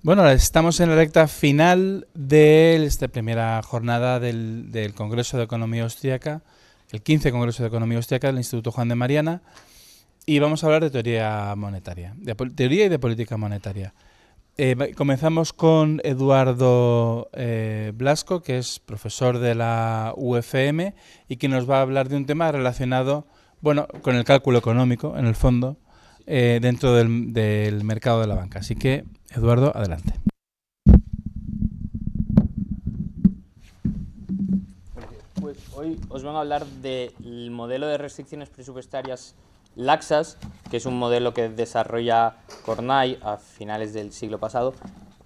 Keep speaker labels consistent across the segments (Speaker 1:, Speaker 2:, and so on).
Speaker 1: Bueno, estamos en la recta final de esta primera jornada del Congreso de Economía Austríaca, el 15 Congreso de Economía Austríaca del Instituto Juan de Mariana, y vamos a hablar de teoría monetaria, de teoría y de política monetaria. Comenzamos con Eduardo Blasco, que es profesor de la UFM y que nos va a hablar de un tema relacionado, bueno, con el cálculo económico, en el fondo, dentro del mercado de la banca. Así que, Eduardo, adelante.
Speaker 2: Pues hoy os vengo a hablar del modelo de restricciones presupuestarias laxas, que es un modelo que desarrolla Kornai a finales del siglo pasado,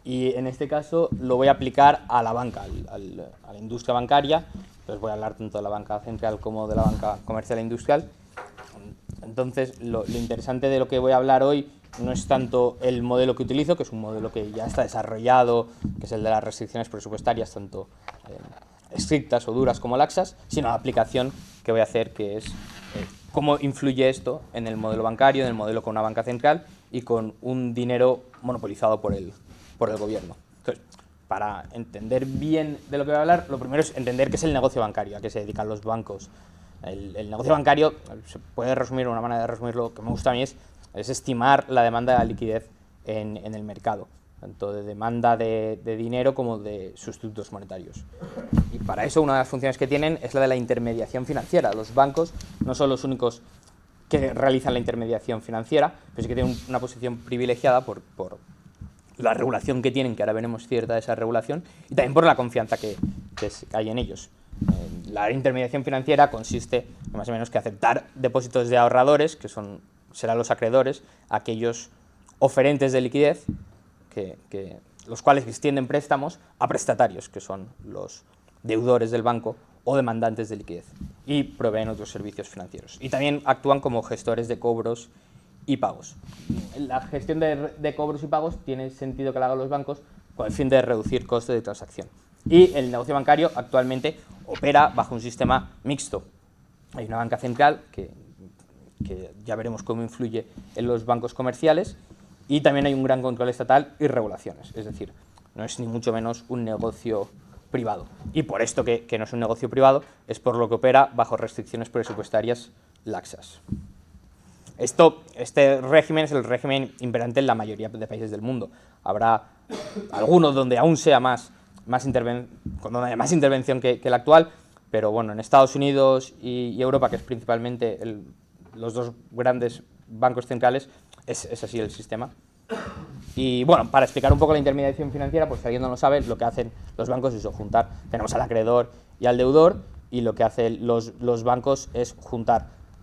Speaker 2: y en este caso lo voy a aplicar a la banca, a la industria bancaria. Entonces voy a hablar tanto de la banca central como de la banca comercial e industrial. Entonces lo interesante de lo que voy a hablar hoy no es tanto el modelo que utilizo, que es un modelo que ya está desarrollado, que es el de las restricciones presupuestarias, tanto estrictas o duras como laxas, sino la aplicación que voy a hacer, que es cómo influye esto en el modelo bancario, en el modelo con una banca central y con un dinero monopolizado por el gobierno. Entonces, para entender bien de lo que voy a hablar, lo primero es entender qué es el negocio bancario, a qué se dedican los bancos. El negocio bancario se puede resumir, una manera de resumirlo que me gusta a mí es estimar la demanda de la liquidez en el mercado, tanto de demanda de dinero como de sustitutos monetarios. Y para eso una de las funciones que tienen es la de la intermediación financiera. Los bancos no son los únicos que realizan la intermediación financiera, pero sí que tienen una posición privilegiada por la regulación que tienen, que ahora veremos cierta de esa regulación, y también por la confianza que hay en ellos. La intermediación financiera consiste más o menos que aceptar depósitos de ahorradores, que serán los acreedores, aquellos oferentes de liquidez, los cuales extienden préstamos a prestatarios, que son los deudores del banco o demandantes de liquidez, y proveen otros servicios financieros. Y también actúan como gestores de cobros y pagos. La gestión de cobros y pagos tiene sentido que la hagan los bancos con el fin de reducir costes de transacción. Y el negocio bancario actualmente opera bajo un sistema mixto. Hay una banca central que ya veremos cómo influye en los bancos comerciales, y también hay un gran control estatal y regulaciones. Es decir, no es ni mucho menos un negocio privado. Y por esto que no es un negocio privado, es por lo que opera bajo restricciones presupuestarias laxas. Este régimen es el régimen imperante en la mayoría de países del mundo. Habrá algunos donde aún sea donde haya más intervención que la actual, pero bueno, en Estados Unidos y Europa, que es principalmente los dos grandes bancos centrales, es así el sistema. Y bueno, para explicar un poco la intermediación financiera, pues si alguien no lo sabe, lo que hacen los bancos es juntar. Tenemos al acreedor y al deudor, y lo que hacen los bancos es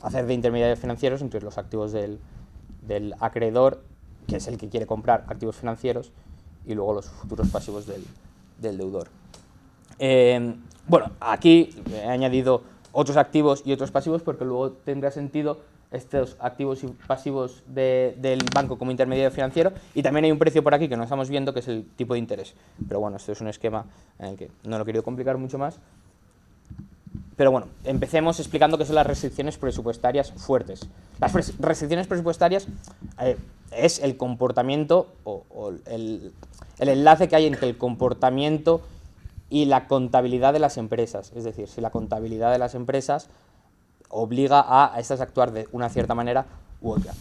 Speaker 2: hacer de intermediarios financieros entre los activos del acreedor, que es el que quiere comprar activos financieros, y luego los futuros pasivos del deudor. Bueno, aquí he añadido otros activos y otros pasivos porque luego tendrá sentido estos activos y pasivos del banco como intermediario financiero, y también hay un precio por aquí que no estamos viendo, que es el tipo de interés. Pero bueno, esto es un esquema en el que no lo he querido complicar mucho más. Pero bueno, empecemos explicando qué son las restricciones presupuestarias fuertes. Las restricciones presupuestarias es el comportamiento o el enlace que hay entre el comportamiento y la contabilidad de las empresas. Es decir, si la contabilidad de las empresas obliga a estas a actuar de una cierta manera u otra.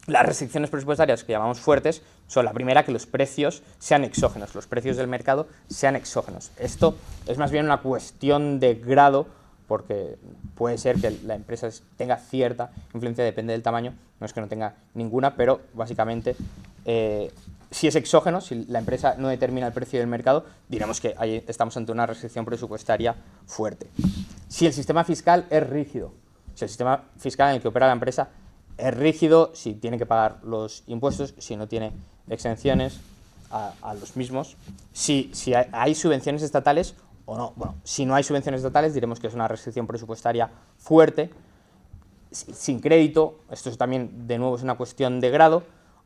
Speaker 2: Las restricciones presupuestarias que llamamos fuertes son la primera, que los precios sean exógenos, los precios del mercado sean exógenos. Esto es más bien una cuestión de grado, porque puede ser que la empresa tenga cierta influencia, depende del tamaño, no es que no tenga ninguna, pero básicamente si es exógeno, si la empresa no determina el precio del mercado, diremos que ahí estamos ante una restricción presupuestaria fuerte. Si el sistema fiscal es rígido, si el sistema fiscal en el que opera la empresa es rígido, si tiene que pagar los impuestos, si no tiene exenciones a los mismos, si hay subvenciones estatales o no. Bueno, si no hay subvenciones estatales, diremos que es una restricción presupuestaria fuerte. Sin crédito, esto también de nuevo es una cuestión de grado,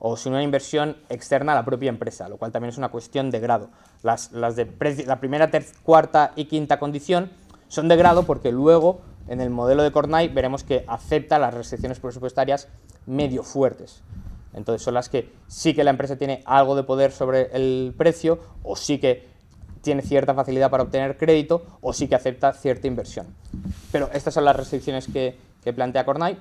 Speaker 2: o sin una inversión externa a la propia empresa, lo cual también es una cuestión de grado. La primera, cuarta y quinta condición son de grado porque luego en el modelo de Kornai veremos que acepta las restricciones presupuestarias medio fuertes. Entonces son las que sí que la empresa tiene algo de poder sobre el precio, o sí que tiene cierta facilidad para obtener crédito, o sí que acepta cierta inversión. Pero estas son las restricciones que plantea Cornay,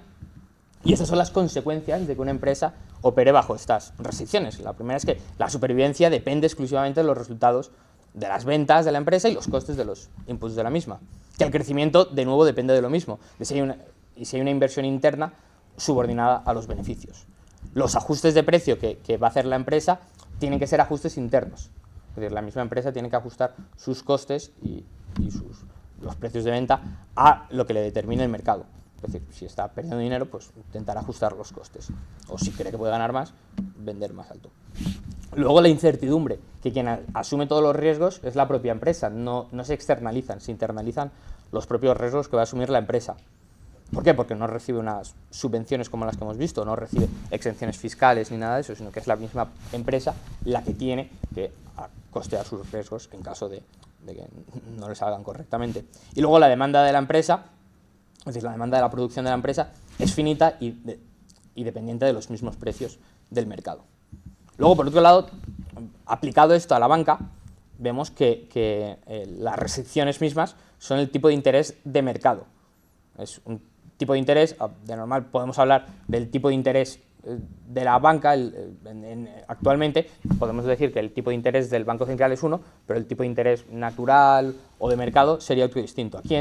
Speaker 2: y estas son las consecuencias de que una empresa opere bajo estas restricciones. La primera es que la supervivencia depende exclusivamente de los resultados de las ventas de la empresa y los costes de los inputs de la misma. Que el crecimiento, de nuevo, depende de lo mismo, de si hay una inversión interna subordinada a los beneficios. Los ajustes de precio que va a hacer la empresa tienen que ser ajustes internos. Es decir, la misma empresa tiene que ajustar sus costes y los precios de venta a lo que le determine el mercado. Es decir, si está perdiendo dinero, pues intentar ajustar los costes. O si cree que puede ganar más, vender más alto. Luego la incertidumbre, que quien asume todos los riesgos es la propia empresa, no se externalizan, se internalizan los propios riesgos que va a asumir la empresa. ¿Por qué? Porque no recibe unas subvenciones como las que hemos visto, no recibe exenciones fiscales ni nada de eso, sino que es la misma empresa la que tiene que costear sus riesgos en caso de que no le salgan correctamente. Y luego la demanda de la empresa, es decir, la demanda de la producción de la empresa es finita y dependiente de los mismos precios del mercado. Luego, por otro lado, aplicado esto a la banca, vemos que las restricciones mismas son el tipo de interés de mercado. Es un tipo de interés, de normal podemos hablar del tipo de interés de la banca, actualmente podemos decir que el tipo de interés del Banco Central es 1, pero el tipo de interés natural o de mercado sería otro distinto. Aquí,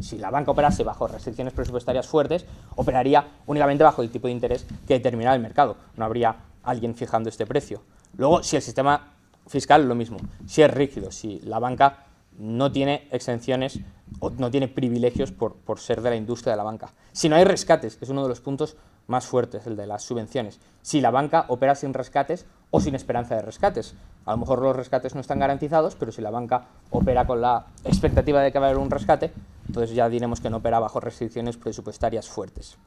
Speaker 2: si la banca operase bajo restricciones presupuestarias fuertes, operaría únicamente bajo el tipo de interés que determina el mercado, no habría alguien fijando este precio. Luego, si el sistema fiscal, lo mismo, si es rígido, si la banca no tiene exenciones o no tiene privilegios por ser de la industria de la banca. Si no hay rescates, es uno de los puntos más fuertes, el de las subvenciones. Si la banca opera sin rescates o sin esperanza de rescates. A lo mejor los rescates no están garantizados, pero si la banca opera con la expectativa de que va a haber un rescate, entonces ya diremos que no opera bajo restricciones presupuestarias fuertes.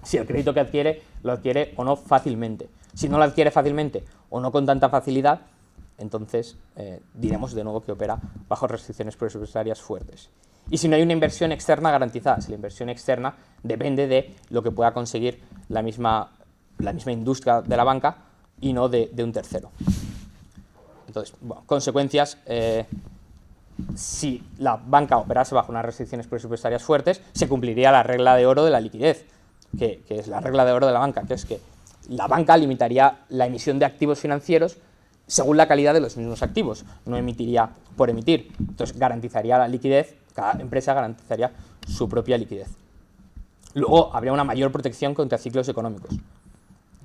Speaker 2: Si el crédito que adquiere, lo adquiere o no fácilmente. Si no lo adquiere fácilmente o no con tanta facilidad, entonces diremos de nuevo que opera bajo restricciones presupuestarias fuertes. Y si no hay una inversión externa garantizada, si la inversión externa depende de lo que pueda conseguir la misma industria de la banca y no de un tercero. Entonces, bueno, consecuencias, si la banca operase bajo unas restricciones presupuestarias fuertes, se cumpliría la regla de oro de la liquidez, que es la regla de oro de la banca, que es que la banca limitaría la emisión de activos financieros según la calidad de los mismos activos, no emitiría por emitir. Entonces garantizaría la liquidez, cada empresa garantizaría su propia liquidez. Luego habría una mayor protección contra ciclos económicos.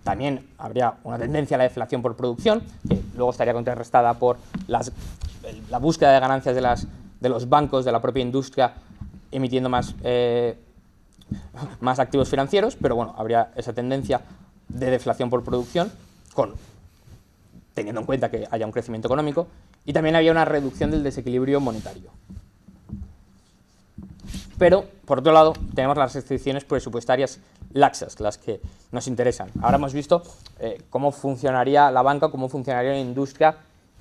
Speaker 2: También habría una tendencia a la deflación por producción, que luego estaría contrarrestada por la búsqueda de ganancias de los bancos, de la propia industria, emitiendo más activos financieros, pero bueno, habría esa tendencia de deflación por producción, teniendo en cuenta que haya un crecimiento económico, y también había una reducción del desequilibrio monetario. Pero, por otro lado, tenemos las restricciones presupuestarias laxas, las que nos interesan. Ahora hemos visto cómo funcionaría la banca, cómo funcionaría la industria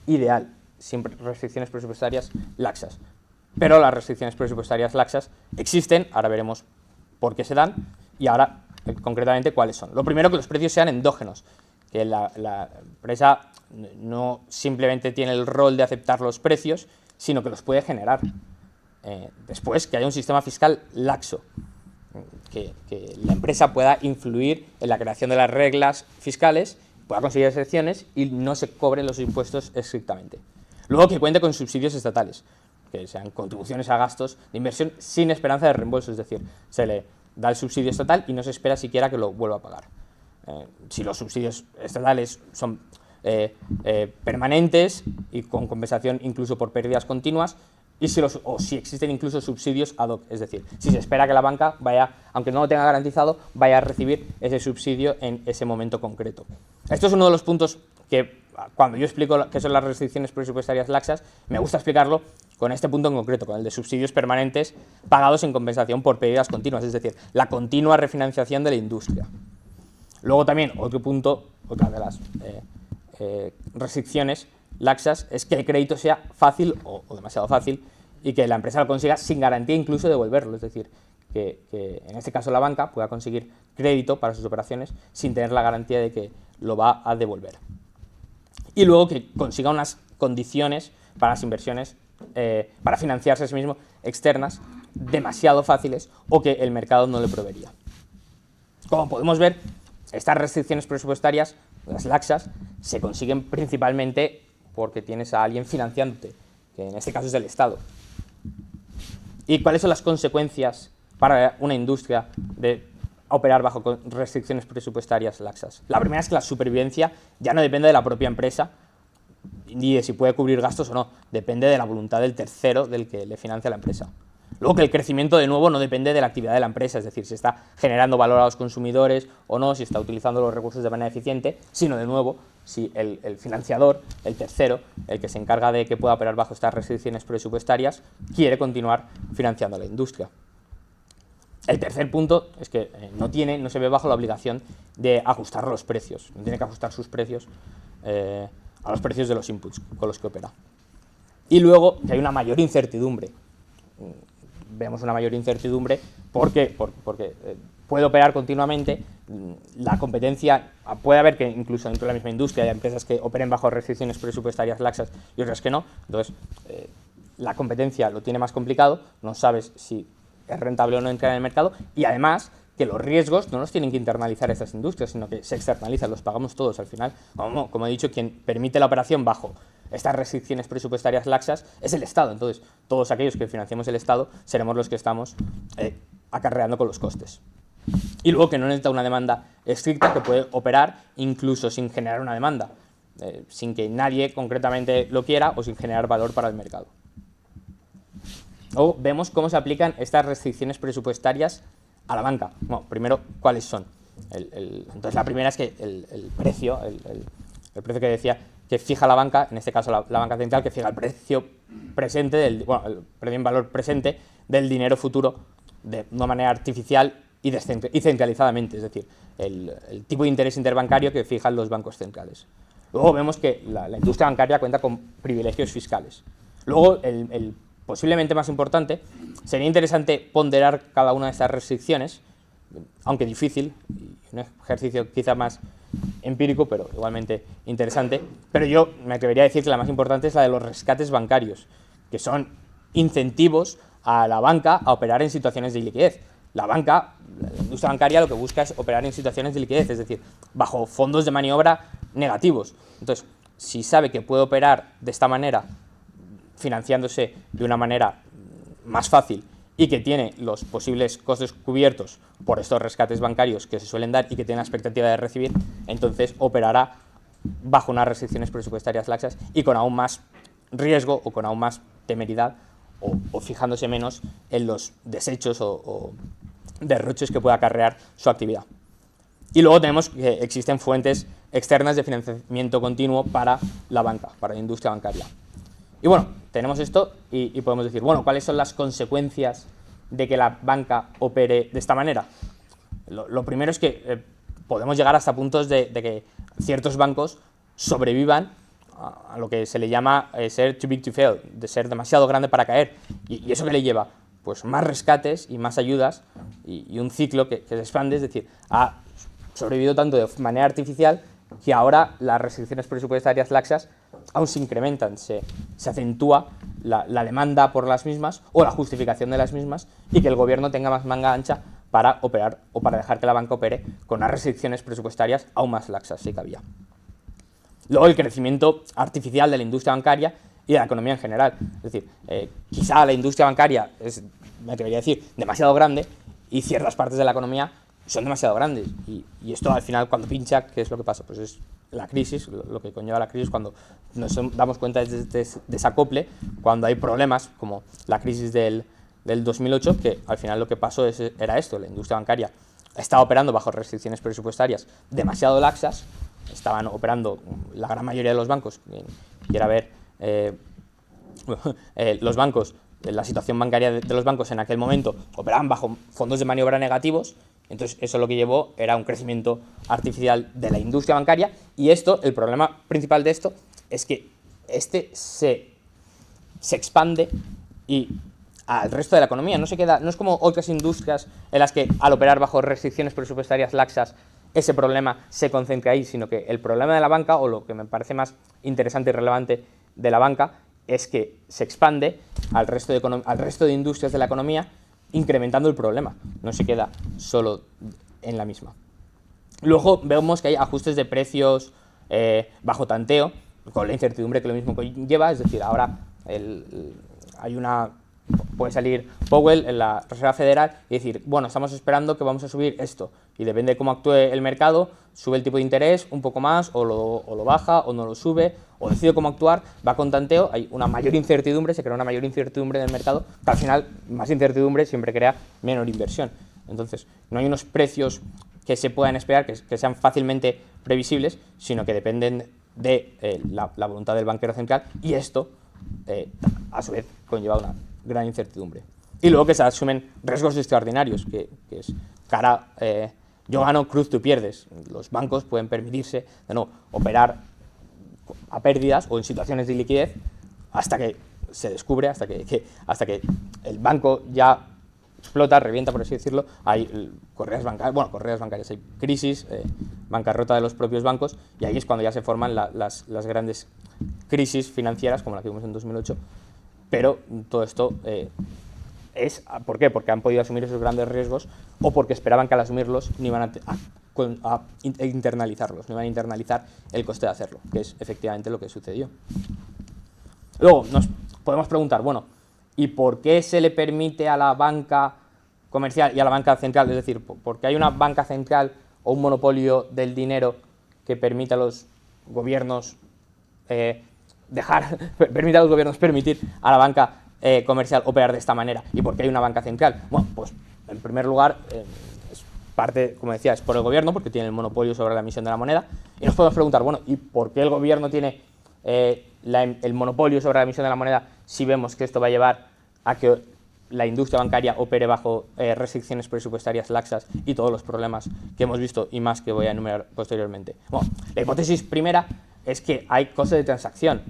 Speaker 2: ideal, sin restricciones presupuestarias laxas. Pero las restricciones presupuestarias laxas existen, ahora veremos por qué se dan, y ahora, concretamente, cuáles son. Lo primero, que los precios sean endógenos, que la empresa no simplemente tiene el rol de aceptar los precios, sino que los puede generar. Después, que haya un sistema fiscal laxo, que la empresa pueda influir en la creación de las reglas fiscales, pueda conseguir excepciones y no se cobren los impuestos estrictamente. Luego, que cuente con subsidios estatales, que sean contribuciones a gastos de inversión sin esperanza de reembolso, es decir, se le da el subsidio estatal y no se espera siquiera que lo vuelva a pagar. Si los subsidios estatales son permanentes y con compensación incluso por pérdidas continuas, o si existen incluso subsidios ad hoc, es decir, si se espera que la banca vaya, aunque no lo tenga garantizado, vaya a recibir ese subsidio en ese momento concreto. Esto es uno de los puntos que, cuando yo explico qué son las restricciones presupuestarias laxas, me gusta explicarlo con este punto en concreto, con el de subsidios permanentes pagados en compensación por pérdidas continuas, es decir, la continua refinanciación de la industria. Luego también, otro punto, otra de las restricciones laxas, es que el crédito sea fácil o demasiado fácil y que la empresa lo consiga sin garantía incluso de devolverlo, es decir, que en este caso la banca pueda conseguir crédito para sus operaciones sin tener la garantía de que lo va a devolver. Y luego que consiga unas condiciones para las inversiones, para financiarse a sí mismo, externas, demasiado fáciles o que el mercado no le proveería. Como podemos ver, estas restricciones presupuestarias, las laxas, se consiguen principalmente porque tienes a alguien financiándote, que en este caso es el Estado. ¿Y cuáles son las consecuencias para una industria de operar bajo restricciones presupuestarias laxas? La primera es que la supervivencia ya no depende de la propia empresa ni de si puede cubrir gastos o no, depende de la voluntad del tercero del que le financia la empresa. Luego que el crecimiento de nuevo no depende de la actividad de la empresa, es decir, si está generando valor a los consumidores o no, si está utilizando los recursos de manera eficiente, sino de nuevo si el financiador, el tercero, el que se encarga de que pueda operar bajo estas restricciones presupuestarias, quiere continuar financiando a la industria. El tercer punto es que no se ve bajo la obligación de ajustar los precios, no tiene que ajustar sus precios a los precios de los inputs con los que opera. Y luego que hay una mayor incertidumbre. Vemos una mayor incertidumbre porque puede operar continuamente, la competencia, puede haber que incluso dentro de la misma industria haya empresas que operen bajo restricciones presupuestarias laxas y otras que no, entonces la competencia lo tiene más complicado, no sabes si es rentable o no entrar en el mercado y además que los riesgos no los tienen que internalizar estas industrias, sino que se externalizan, los pagamos todos al final. Como he dicho, quien permite la operación bajo estas restricciones presupuestarias laxas es el Estado. Entonces, todos aquellos que financiemos el Estado seremos los que estamos acarreando con los costes. Y luego que no necesita una demanda estricta, que puede operar incluso sin generar una demanda, sin que nadie concretamente lo quiera o sin generar valor para el mercado. O vemos cómo se aplican estas restricciones presupuestarias a la banca. Bueno, primero, ¿cuáles son? Entonces, la primera es que el precio que decía que fija la banca, en este caso la banca central, que fija el precio presente, el precio en valor presente del dinero futuro de una manera artificial y centralizadamente, es decir, el tipo de interés interbancario que fijan los bancos centrales. Luego vemos que la industria bancaria cuenta con privilegios fiscales. Luego, el posiblemente más importante, sería interesante ponderar cada una de estas restricciones, aunque difícil, un ejercicio quizá más empírico, pero igualmente interesante, pero yo me atrevería a decir que la más importante es la de los rescates bancarios, que son incentivos a la banca a operar en situaciones de iliquidez. La industria bancaria lo que busca es operar en situaciones de liquidez, es decir, bajo fondos de maniobra negativos. Entonces, si sabe que puede operar de esta manera, financiándose de una manera más fácil y que tiene los posibles costes cubiertos por estos rescates bancarios que se suelen dar y que tiene la expectativa de recibir, entonces operará bajo unas restricciones presupuestarias laxas y con aún más riesgo o con aún más temeridad o fijándose menos en los desechos o derroches que pueda acarrear su actividad. Y luego tenemos que existen fuentes externas de financiamiento continuo para la banca, para la industria bancaria. Y bueno, tenemos esto y podemos decir, bueno, ¿cuáles son las consecuencias de que la banca opere de esta manera? Lo primero es que podemos llegar hasta puntos de que ciertos bancos sobrevivan a lo que se le llama ser too big to fail, de ser demasiado grande para caer. ¿Y eso qué le lleva? Pues más rescates y más ayudas y un ciclo que se expande, es decir, ha sobrevivido tanto de manera artificial que ahora las restricciones presupuestarias laxas aún se incrementan, se acentúa la demanda por las mismas o la justificación de las mismas y que el gobierno tenga más manga ancha para operar o para dejar que la banca opere con unas restricciones presupuestarias aún más laxas, sí que había. Luego el crecimiento artificial de la industria bancaria y de la economía en general. Es decir, quizá la industria bancaria es, me atrevería a decir, demasiado grande y ciertas partes de la economía son demasiado grandes. Y esto al final cuando pincha, ¿qué es lo que pasa? Pues es la crisis, lo que conlleva la crisis cuando nos damos cuenta de este desacople, cuando hay problemas como la crisis del 2008, que al final lo que pasó era esto, la industria bancaria estaba operando bajo restricciones presupuestarias demasiado laxas, estaban operando la gran mayoría de los bancos, quiera ver los bancos, la situación bancaria de los bancos en aquel momento operaban bajo fondos de maniobra negativos. Entonces, eso lo que llevó era un crecimiento artificial de la industria bancaria y el problema principal de esto es que se expande y al resto de la economía. No es como otras industrias en las que al operar bajo restricciones presupuestarias laxas ese problema se concentra ahí, sino que el problema de la banca, o lo que me parece más interesante y relevante de la banca, es que se expande al resto de industrias de la economía, incrementando el problema, no se queda solo en la misma. Luego vemos que hay ajustes de precios bajo tanteo, con la incertidumbre que lo mismo lleva, es decir, ahora puede salir Powell en la Reserva Federal y decir, bueno, estamos esperando que vamos a subir esto, y depende de cómo actúe el mercado, sube el tipo de interés un poco más, o lo baja, o no lo sube, o decide cómo actuar, va con tanteo, hay una mayor incertidumbre, se crea una mayor incertidumbre en el mercado, que al final más incertidumbre siempre crea menor inversión. Entonces, no hay unos precios que se puedan esperar, que sean fácilmente previsibles, sino que dependen de la voluntad del banquero central, y esto, a su vez, conlleva una gran incertidumbre. Y luego que se asumen riesgos extraordinarios, que es yo gano, cruz tú pierdes. Los bancos pueden permitirse de no operar a pérdidas o en situaciones de liquidez hasta que se descubre, hasta que el banco ya explota, revienta, por así decirlo. Hay correas bancarias, hay crisis, bancarrota de los propios bancos, y ahí es cuando ya se forman las grandes crisis financieras, como la que vimos en 2008. Pero todo esto ¿por qué? Porque han podido asumir esos grandes riesgos, o porque esperaban que al asumirlos no iban a internalizarlos, no iban a internalizar el coste de hacerlo, que es efectivamente lo que sucedió. Luego nos podemos preguntar, bueno, ¿y por qué se le permite a la banca comercial y a la banca central? Es decir, ¿por qué hay una banca central o un monopolio del dinero que permite a los gobiernos permite a los gobiernos permitir a la banca comercial operar de esta manera? ¿Y por qué hay una banca central? Bueno, pues en primer lugar, es parte, como decía, es por el gobierno, porque tiene el monopolio sobre la emisión de la moneda. Y nos podemos preguntar, bueno, ¿y por qué el gobierno tiene el monopolio sobre la emisión de la moneda si vemos que esto va a llevar a que la industria bancaria opere bajo restricciones presupuestarias laxas y todos los problemas que hemos visto y más que voy a enumerar posteriormente? Bueno, la hipótesis primera es que hay coste de transacción.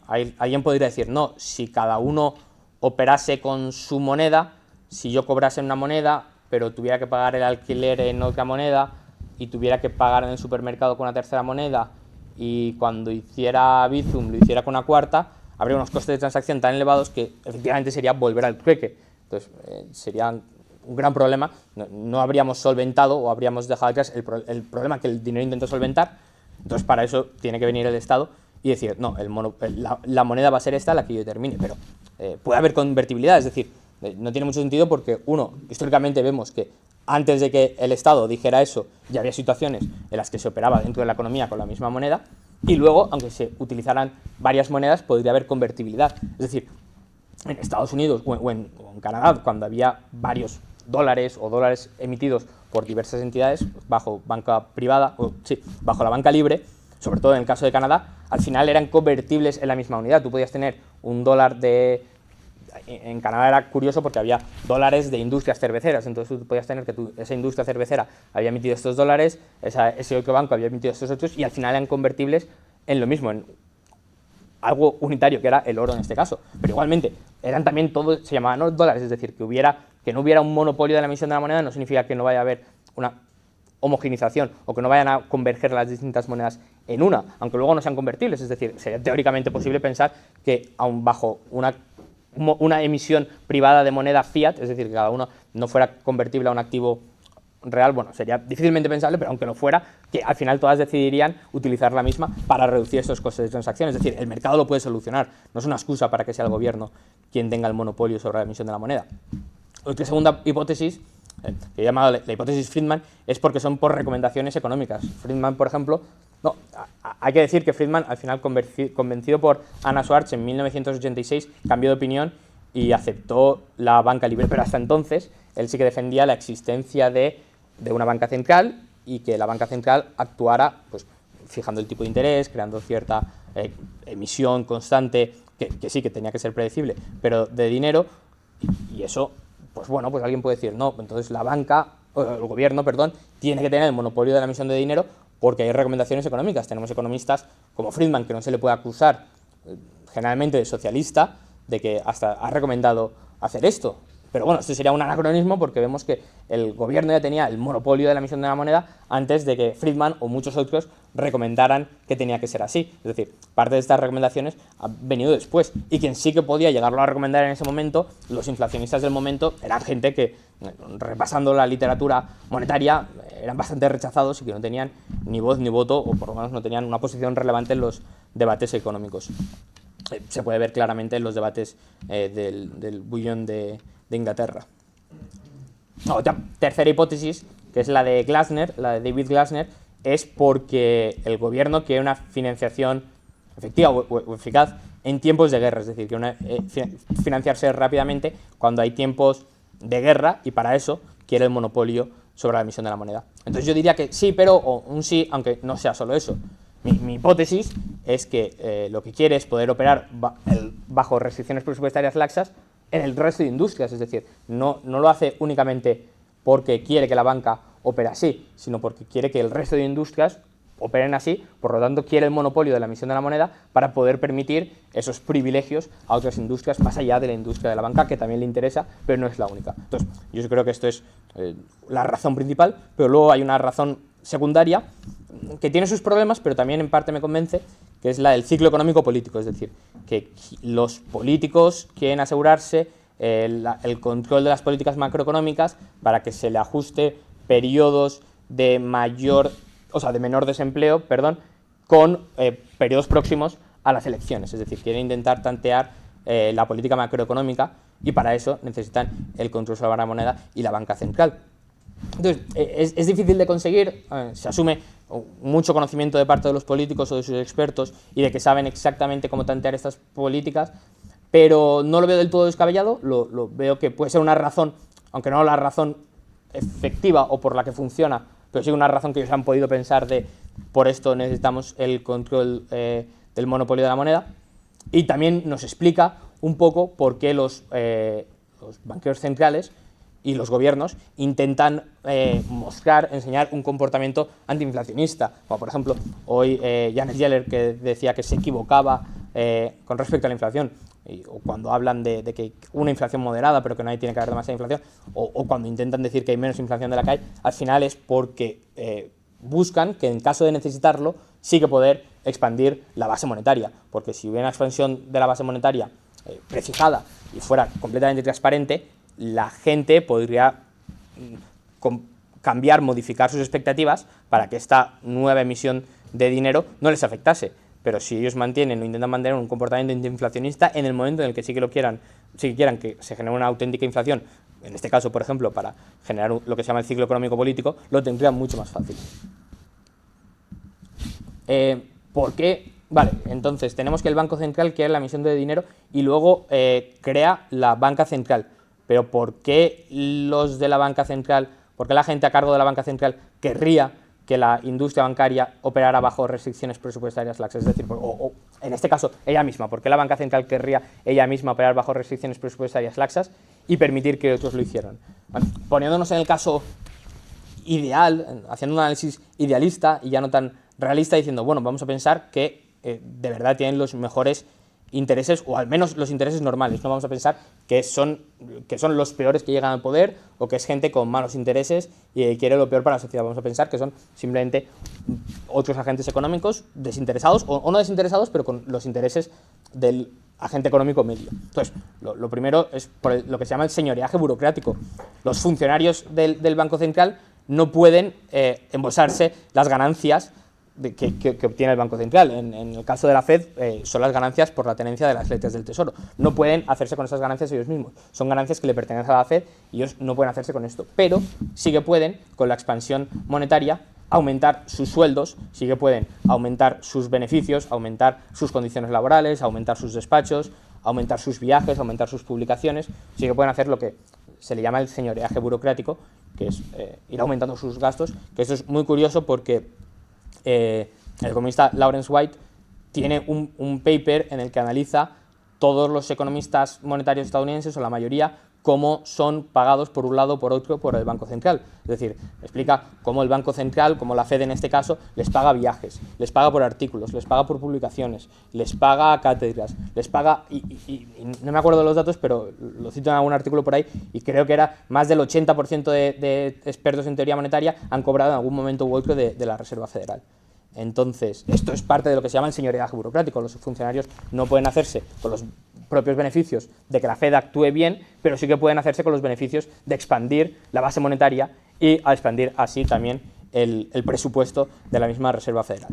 Speaker 2: Alguien podría decir, no, si cada uno operase con su moneda, si yo cobrase una moneda, pero tuviera que pagar el alquiler en otra moneda y tuviera que pagar en el supermercado con una tercera moneda, y cuando hiciera Bizum lo hiciera con una cuarta, habría unos costes de transacción tan elevados que efectivamente sería volver al trueque. Entonces sería un gran problema, no habríamos solventado o habríamos dejado atrás el problema que el dinero intenta solventar. Entonces para eso tiene que venir el Estado y decir, no, la moneda va a ser esta la que yo determine, pero puede haber convertibilidad, es decir, no tiene mucho sentido porque, uno, históricamente vemos que antes de que el Estado dijera eso, ya había situaciones en las que se operaba dentro de la economía con la misma moneda, y luego, aunque se utilizaran varias monedas, podría haber convertibilidad. Es decir, en Estados Unidos o en Canadá, cuando había varios dólares o dólares emitidos por diversas entidades bajo banca privada, bajo la banca libre, sobre todo en el caso de Canadá, al final eran convertibles en la misma unidad. Tú podías tener un dólar en Canadá era curioso porque había dólares de industrias cerveceras, entonces tú podías tener que esa industria cervecera había emitido estos dólares, ese otro banco había emitido estos otros, y al final eran convertibles en lo mismo, en algo unitario, que era el oro en este caso. Pero igualmente, eran también todos, se llamaban dólares, es decir, que no hubiera un monopolio de la emisión de la moneda no significa que no vaya a haber una homogenización o que no vayan a converger las distintas monedas en una, aunque luego no sean convertibles. Es decir, sería teóricamente posible pensar que aun bajo una emisión privada de moneda fiat, es decir, que cada uno no fuera convertible a un activo real, bueno, sería difícilmente pensable, pero aunque lo fuera, que al final todas decidirían utilizar la misma para reducir estos costes de transacción. Es decir, el mercado lo puede solucionar, no es una excusa para que sea el gobierno quien tenga el monopolio sobre la emisión de la moneda. Otra segunda hipótesis, que he llamado la hipótesis Friedman, es porque son por recomendaciones económicas. Friedman, por ejemplo, hay que decir que Friedman, al final convencido por Anna Schwartz en 1986, cambió de opinión y aceptó la banca libre, pero hasta entonces él sí que defendía la existencia de una banca central y que la banca central actuara pues, fijando el tipo de interés, creando cierta emisión constante, que sí que tenía que ser predecible, pero de dinero, y eso, pues bueno, pues alguien puede decir, no, entonces el gobierno, tiene que tener el monopolio de la emisión de dinero porque hay recomendaciones económicas. Tenemos economistas como Friedman, que no se le puede acusar generalmente de socialista, de que hasta ha recomendado hacer esto. Pero bueno, esto sería un anacronismo porque vemos que el gobierno ya tenía el monopolio de la emisión de la moneda antes de que Friedman o muchos otros recomendaran que tenía que ser así. Es decir, parte de estas recomendaciones han venido después. Y quien sí que podía llegarlo a recomendar en ese momento, los inflacionistas del momento, eran gente que, repasando la literatura monetaria, eran bastante rechazados y que no tenían ni voz ni voto, o por lo menos no tenían una posición relevante en los debates económicos. Se puede ver claramente en los debates del bullón de Inglaterra. Otra tercera hipótesis, que es la de Glasner, la de David Glasner, es porque el gobierno quiere una financiación efectiva o eficaz en tiempos de guerra, es decir, que financiarse rápidamente cuando hay tiempos de guerra, y para eso quiere el monopolio sobre la emisión de la moneda. Entonces yo diría que sí, pero, o un sí, aunque no sea solo eso. Mi hipótesis es que lo que quiere es poder operar bajo restricciones presupuestarias laxas en el resto de industrias, es decir, no lo hace únicamente porque quiere que la banca opere así, sino porque quiere que el resto de industrias operen así, por lo tanto quiere el monopolio de la emisión de la moneda para poder permitir esos privilegios a otras industrias más allá de la industria de la banca, que también le interesa, pero no es la única. Entonces, yo creo que esto es la razón principal, pero luego hay una razón secundaria que tiene sus problemas, pero también en parte me convence, que es la del ciclo económico político, es decir, que los políticos quieren asegurarse el control de las políticas macroeconómicas para que se le ajuste periodos de menor desempleo, con periodos próximos a las elecciones, es decir, quieren intentar tantear la política macroeconómica y para eso necesitan el control sobre la moneda y la banca central. Entonces, es difícil de conseguir, se asume mucho conocimiento de parte de los políticos o de sus expertos y de que saben exactamente cómo tantear estas políticas, pero no lo veo del todo descabellado, lo veo que puede ser una razón, aunque no la razón efectiva o por la que funciona, pero sí una razón que ellos han podido pensar de por esto necesitamos el control del monopolio de la moneda, y también nos explica un poco por qué los banqueros centrales y los gobiernos intentan enseñar un comportamiento antiinflacionista, como por ejemplo hoy Janet Yellen, que decía que se equivocaba con respecto a la inflación, o cuando hablan de que una inflación moderada pero que no hay, tiene que haber demasiada inflación, o cuando intentan decir que hay menos inflación de la que hay, al final es porque buscan que en caso de necesitarlo sí que poder expandir la base monetaria, porque si hubiera una expansión de la base monetaria prefijada y fuera completamente transparente, la gente podría cambiar, modificar sus expectativas para que esta nueva emisión de dinero no les afectase. Pero si ellos mantienen o intentan mantener un comportamiento antiinflacionista, en el momento en el que sí que quieran que se genere una auténtica inflación, en este caso, por ejemplo, para generar lo que se llama el ciclo económico político, lo tendrían mucho más fácil. ¿Por qué? Vale, entonces tenemos que el Banco Central quiere la emisión de dinero y luego crea la banca central. Pero ¿por qué los de la banca central, por qué la gente a cargo de la banca central querría que la industria bancaria operara bajo restricciones presupuestarias laxas? Es decir, o en este caso, ella misma, ¿por qué la banca central querría ella misma operar bajo restricciones presupuestarias laxas y permitir que otros lo hicieran? Bueno, poniéndonos en el caso ideal, haciendo un análisis idealista y ya no tan realista, diciendo, bueno, vamos a pensar que de verdad tienen los mejores intereses, o al menos los intereses normales, no vamos a pensar que son los peores que llegan al poder o que es gente con malos intereses y quiere lo peor para la sociedad. Vamos a pensar que son simplemente otros agentes económicos desinteresados o no desinteresados, pero con los intereses del agente económico medio. Entonces, lo primero es por lo que se llama el señoreaje burocrático. Los funcionarios del Banco Central no pueden embolsarse las ganancias que obtiene el Banco Central. En el caso de la FED son las ganancias por la tenencia de las letras del Tesoro. No pueden hacerse con esas ganancias ellos mismos. Son ganancias que le pertenecen a la FED y ellos no pueden hacerse con esto. Pero sí que pueden, con la expansión monetaria, aumentar sus sueldos, sí que pueden aumentar sus beneficios, aumentar sus condiciones laborales, aumentar sus despachos, aumentar sus viajes, aumentar sus publicaciones. Sí que pueden hacer lo que se le llama el señoreaje burocrático, que es ir aumentando sus gastos, que esto es muy curioso porque el economista Lawrence White tiene un paper en el que analiza todos los economistas monetarios estadounidenses, o la mayoría, cómo son pagados por un lado o por otro por el Banco Central. Es decir, explica cómo el Banco Central, como la Fed en este caso, les paga viajes, les paga por artículos, les paga por publicaciones, les paga cátedras, les paga, y no me acuerdo de los datos, pero lo cito en algún artículo por ahí, y creo que era más del 80% de expertos en teoría monetaria han cobrado en algún momento u otro de la Reserva Federal. Entonces, esto es parte de lo que se llama el señoreaje burocrático. Los funcionarios no pueden hacerse con los propios beneficios de que la Fed actúe bien, pero sí que pueden hacerse con los beneficios de expandir la base monetaria y a expandir así también el presupuesto de la misma Reserva Federal.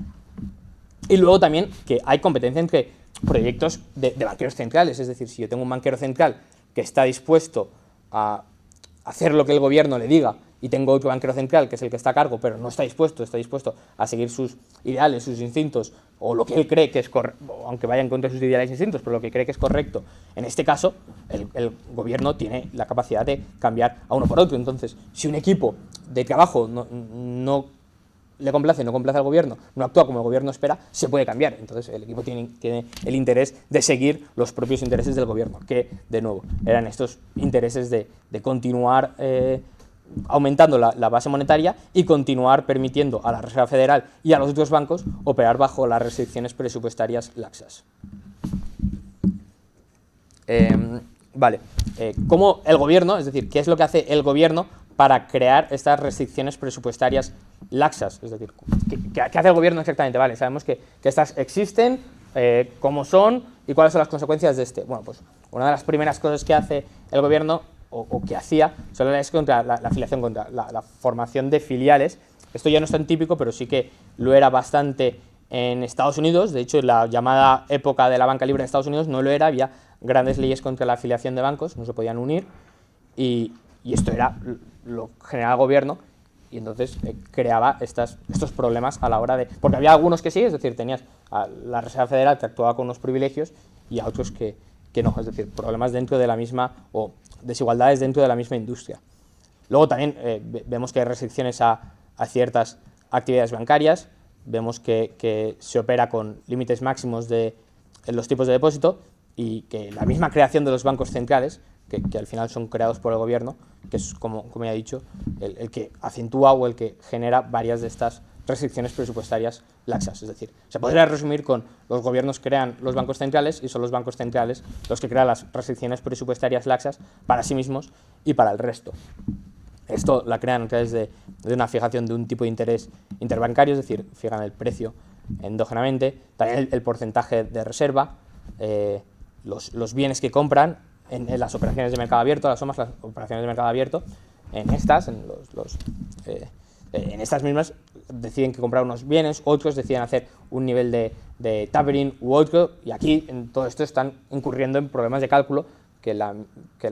Speaker 2: Y luego también que hay competencia entre proyectos de banqueros centrales, es decir, si yo tengo un banquero central que está dispuesto a hacer lo que el gobierno le diga, y tengo otro banquero central que es el que está a cargo, pero no está dispuesto a seguir sus ideales, sus instintos, o lo que él cree que es correcto, aunque vaya en contra de sus ideales e instintos, pero lo que cree que es correcto, en este caso, el gobierno tiene la capacidad de cambiar a uno por otro. Entonces, si un equipo de trabajo no le complace, no complace al gobierno, no actúa como el gobierno espera, se puede cambiar. Entonces, el equipo tiene el interés de seguir los propios intereses del gobierno, que, de nuevo, eran estos intereses de continuar aumentando la base monetaria y continuar permitiendo a la Reserva Federal y a los otros bancos operar bajo las restricciones presupuestarias laxas. ¿Cómo el gobierno, es decir, qué es lo que hace el gobierno para crear estas restricciones presupuestarias laxas? Es decir, ¿qué hace el gobierno exactamente? Vale, sabemos que estas existen, cómo son y cuáles son las consecuencias de este. Bueno, pues una de las primeras cosas que hace el gobierno o que hacía es contra la afiliación, contra la formación de filiales. Esto ya no es tan típico, pero sí que lo era bastante en Estados Unidos. De hecho, en la llamada época de la banca libre de Estados Unidos no lo era, había grandes leyes contra la afiliación de bancos, no se podían unir, y esto era lo generaba el gobierno, y entonces creaba estos problemas a la hora de... Porque había algunos que sí, es decir, tenías a la Reserva Federal que actuaba con unos privilegios y a otros que no, es decir, problemas dentro de la misma, o desigualdades dentro de la misma industria. Luego también vemos que hay restricciones a ciertas actividades bancarias, vemos que se opera con límites máximos de los tipos de depósito, y que la misma creación de los bancos centrales, que al final son creados por el gobierno, que es, como ya he dicho, el que acentúa o el que genera varias de estas restricciones presupuestarias laxas. Es decir, se podría resumir con: los gobiernos crean los bancos centrales y son los bancos centrales los que crean las restricciones presupuestarias laxas para sí mismos y para el resto. Esto la crean a través de una fijación de un tipo de interés interbancario, es decir, fijan el precio endógenamente, también el porcentaje de reserva, los bienes que compran en las operaciones de mercado abierto, las operaciones de mercado abierto, en estas mismas deciden que comprar unos bienes, otros deciden hacer un nivel de tapering u otro, y aquí en todo esto están incurriendo en problemas de cálculo que la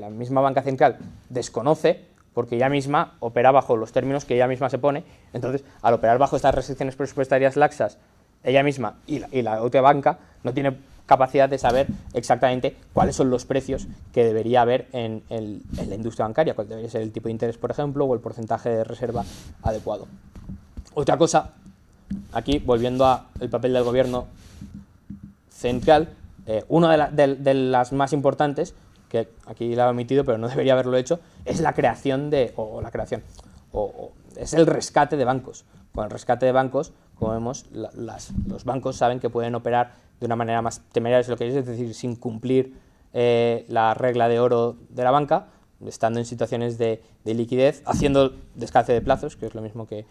Speaker 2: misma banca central desconoce, porque ella misma opera bajo los términos que ella misma se pone. Entonces, al operar bajo estas restricciones presupuestarias laxas, ella misma y la otra banca no tiene capacidad de saber exactamente cuáles son los precios que debería haber en la industria bancaria, cuál debería ser el tipo de interés, por ejemplo, o el porcentaje de reserva adecuado. Otra cosa, aquí volviendo al papel del gobierno central, una de las más importantes, que aquí la he omitido pero no debería haberlo hecho, es la creación es el rescate de bancos. Con el rescate de bancos, como vemos, los bancos saben que pueden operar de una manera más temeraria, es decir, sin cumplir la regla de oro de la banca, estando en situaciones de liquidez, haciendo descalce de plazos, que es lo mismo que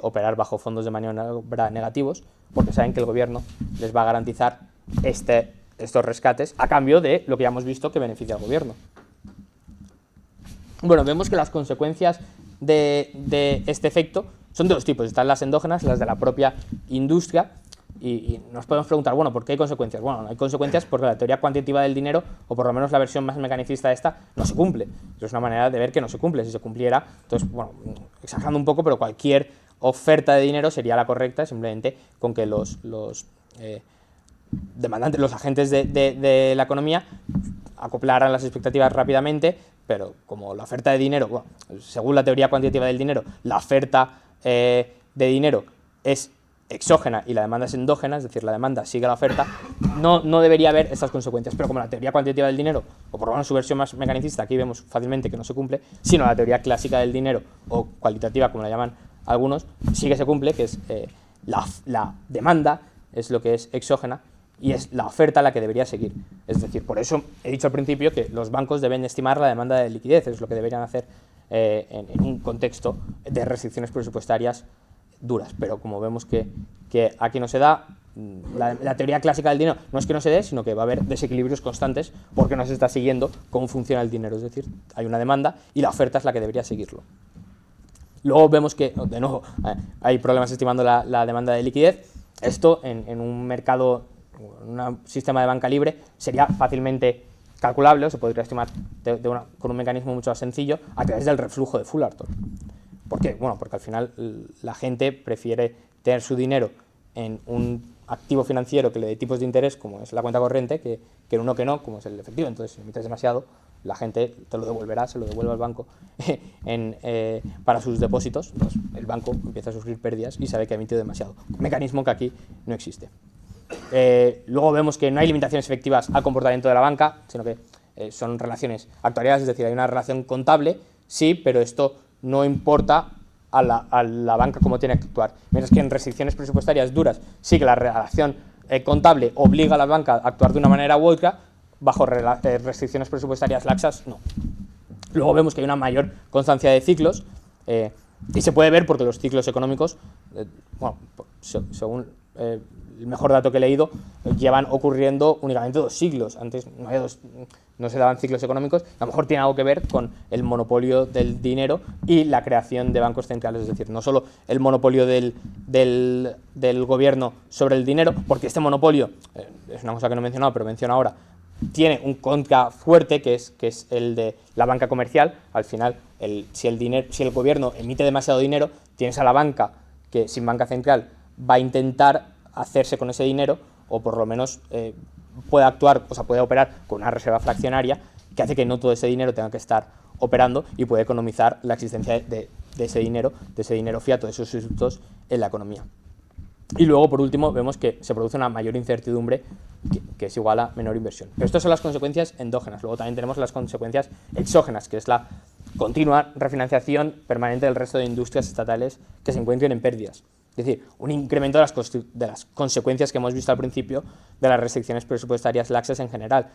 Speaker 2: operar bajo fondos de maniobra negativos, porque saben que el gobierno les va a garantizar estos rescates a cambio de lo que ya hemos visto que beneficia al gobierno. Bueno, vemos que las consecuencias de este efecto son de dos tipos. Están las endógenas, las de la propia industria, y nos podemos preguntar, bueno, ¿por qué hay consecuencias? Bueno, no hay consecuencias porque la teoría cuantitativa del dinero, o por lo menos la versión más mecanicista de esta, no se cumple. Eso es una manera de ver que no se cumple. Si se cumpliera, entonces, bueno, exagerando un poco, pero cualquier oferta de dinero sería la correcta, simplemente con que los demandantes, los agentes de la economía acoplaran las expectativas rápidamente, pero como la oferta de dinero, bueno, según la teoría cuantitativa del dinero, la oferta de dinero es exógena y la demanda es endógena, es decir, la demanda sigue a la oferta, no debería haber estas consecuencias. Pero como la teoría cuantitativa del dinero, o por lo menos su versión más mecanicista, aquí vemos fácilmente que no se cumple, sino la teoría clásica del dinero, o cualitativa, como la llaman algunos, sí que se cumple, que es la demanda es lo que es exógena y es la oferta la que debería seguir. Es decir, por eso he dicho al principio que los bancos deben estimar la demanda de liquidez, es lo que deberían hacer en un contexto de restricciones presupuestarias duras. Pero como vemos que aquí no se da, la teoría clásica del dinero no es que no se dé, sino que va a haber desequilibrios constantes porque no se está siguiendo cómo funciona el dinero. Es decir, hay una demanda y la oferta es la que debería seguirlo. Luego vemos que, de nuevo, hay problemas estimando la demanda de liquidez. Esto en un mercado, en un sistema de banca libre, sería fácilmente calculable, o se podría estimar con un mecanismo mucho más sencillo a través del reflujo de Fullerton. ¿Por qué? Bueno, porque al final la gente prefiere tener su dinero en un activo financiero que le dé tipos de interés, como es la cuenta corriente, que en uno que no, como es el efectivo. Entonces, si emites demasiado, la gente te lo devolverá, se lo devuelve al banco para sus depósitos. Entonces, el banco empieza a sufrir pérdidas y sabe que ha emitido demasiado. Un mecanismo que aquí no existe. Luego vemos que no hay limitaciones efectivas al comportamiento de la banca, sino que son relaciones actuariales, es decir, hay una relación contable, sí, pero esto no importa a la banca cómo tiene que actuar. Mientras que en restricciones presupuestarias duras sí que la relación contable obliga a la banca a actuar de una manera u otra, bajo restricciones presupuestarias laxas, no. Luego vemos que hay una mayor constancia de ciclos, y se puede ver porque los ciclos económicos, según el mejor dato que he leído, llevan ocurriendo únicamente 2 siglos. Antes no se daban ciclos económicos. A lo mejor tiene algo que ver con el monopolio del dinero y la creación de bancos centrales. Es decir, no solo el monopolio del gobierno sobre el dinero, porque este monopolio, es una cosa que no he mencionado, pero menciono ahora, tiene un contra fuerte, que es el de la banca comercial. Al final, si el gobierno emite demasiado dinero, tienes a la banca que, sin banca central, va a intentar hacerse con ese dinero, o por lo menos puede actuar, o sea, puede operar con una reserva fraccionaria que hace que no todo ese dinero tenga que estar operando y puede economizar la existencia de ese dinero fiat, de esos sustitutos en la economía. Y luego, por último, vemos que se produce una mayor incertidumbre que es igual a menor inversión. Pero estas son las consecuencias endógenas. Luego también tenemos las consecuencias exógenas, que es la continua refinanciación permanente del resto de industrias estatales que se encuentren en pérdidas. Es decir, un incremento de las consecuencias que hemos visto al principio de las restricciones presupuestarias laxas en general.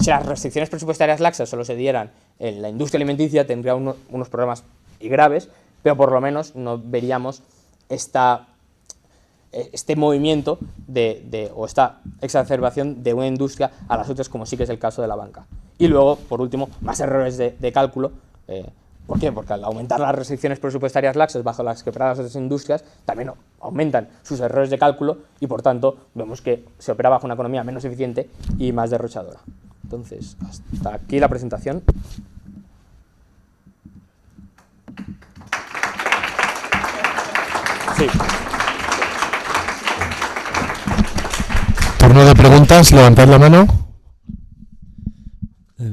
Speaker 2: Si las restricciones presupuestarias laxas solo se dieran en la industria alimenticia, tendría unos problemas y graves, pero por lo menos no veríamos este movimiento o esta exacerbación de una industria a las otras, como sí que es el caso de la banca. Y luego, por último, más errores de cálculo. ¿Por qué? Porque al aumentar las restricciones presupuestarias laxas bajo las que operan las otras industrias, también aumentan sus errores de cálculo y, por tanto, vemos que se opera bajo una economía menos eficiente y más derrochadora. Entonces, hasta aquí la presentación. Sí.
Speaker 3: Turno de preguntas, levantad la mano.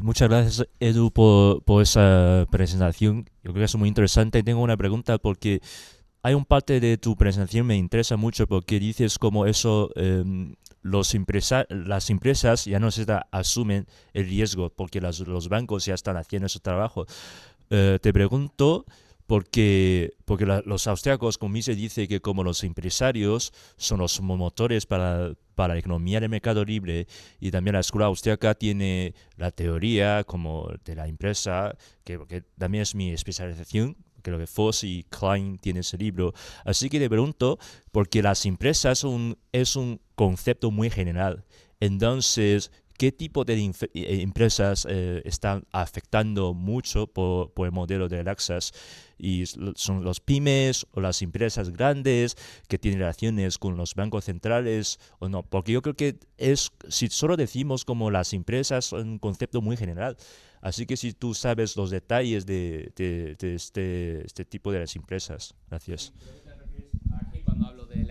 Speaker 4: Muchas gracias, Edu, por esa presentación. Yo creo que es muy interesante. Tengo una pregunta porque hay un parte de tu presentación me interesa mucho porque dices como eso, las empresas ya no asumen el riesgo porque los bancos ya están haciendo su trabajo. Te pregunto porque los austríacos, como se dice que como los empresarios son los motores para la economía del mercado libre, y también la escuela austríaca tiene la teoría como de la empresa, que también es mi especialización, creo que Voss y Klein tienen ese libro. Así que te pregunto, porque las empresas es un concepto muy general. Entonces, ¿qué tipo de empresas están afectando mucho por el modelo de Laxas? ¿Y son los pymes o las empresas grandes que tienen relaciones con los bancos centrales o no? Porque yo creo que si solo decimos como las empresas, es un concepto muy general. Así que si tú sabes los detalles de este tipo de las empresas. Gracias.
Speaker 2: Creo que te refieres aquí cuando hablo de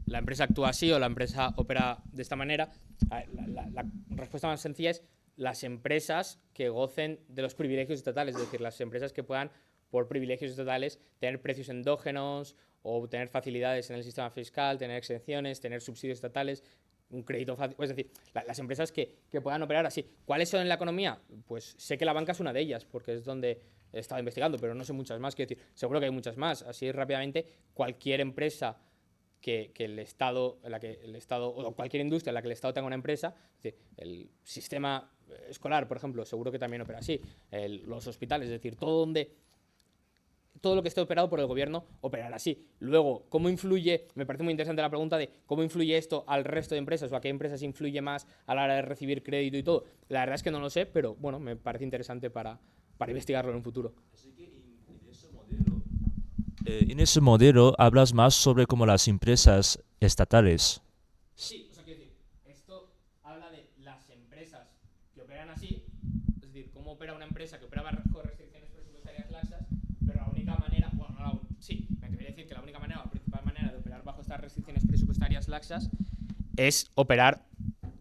Speaker 2: la empresa actúa así o la empresa opera de esta manera. La respuesta más sencilla es las empresas que gocen de los privilegios estatales, es decir, las empresas que puedan, por privilegios estatales, tener precios endógenos o tener facilidades en el sistema fiscal, tener exenciones, tener subsidios estatales, un crédito fácil, es decir, las empresas que puedan operar así. ¿Cuáles son en la economía? Pues sé que la banca es una de ellas, porque es donde he estado investigando, pero no sé muchas más. Quiero decir, seguro que hay muchas más. Así rápidamente, cualquier empresa que el Estado, o cualquier industria en la que el Estado tenga una empresa, es decir, el sistema escolar, por ejemplo, seguro que también opera así, los hospitales, es decir, todo lo que esté operado por el gobierno operará así. Luego, ¿cómo influye? Me parece muy interesante la pregunta de cómo influye esto al resto de empresas o a qué empresas influye más a la hora de recibir crédito y todo. La verdad es que no lo sé, pero bueno, me parece interesante para investigarlo en un futuro.
Speaker 4: Así que en ese modelo hablas más sobre como las empresas estatales.
Speaker 2: Sí, o sea, quiero decir, esto habla de las empresas que operan así, es decir, cómo opera una empresa que opera bajo restricciones presupuestarias laxas, pero la única manera, bueno, sí, me quería decir que la única manera, la principal manera de operar bajo estas restricciones presupuestarias laxas es operar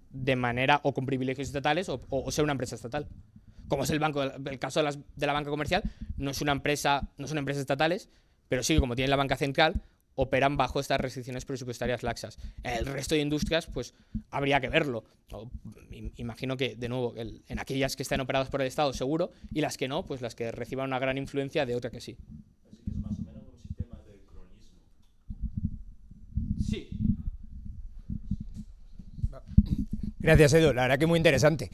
Speaker 2: de manera o con privilegios estatales o ser una empresa estatal. Como es el caso de la banca comercial, no son empresas estatales, pero sí que como tienen la banca central, operan bajo estas restricciones presupuestarias laxas. El resto de industrias, pues habría que verlo. Imagino que, de nuevo, en aquellas que están operadas por el Estado, seguro, y las que no, pues las que reciban una gran influencia de otra que sí.
Speaker 4: Así que es más o menos un sistema de cronismo.
Speaker 2: Sí.
Speaker 5: Gracias, Edu. La verdad que muy interesante.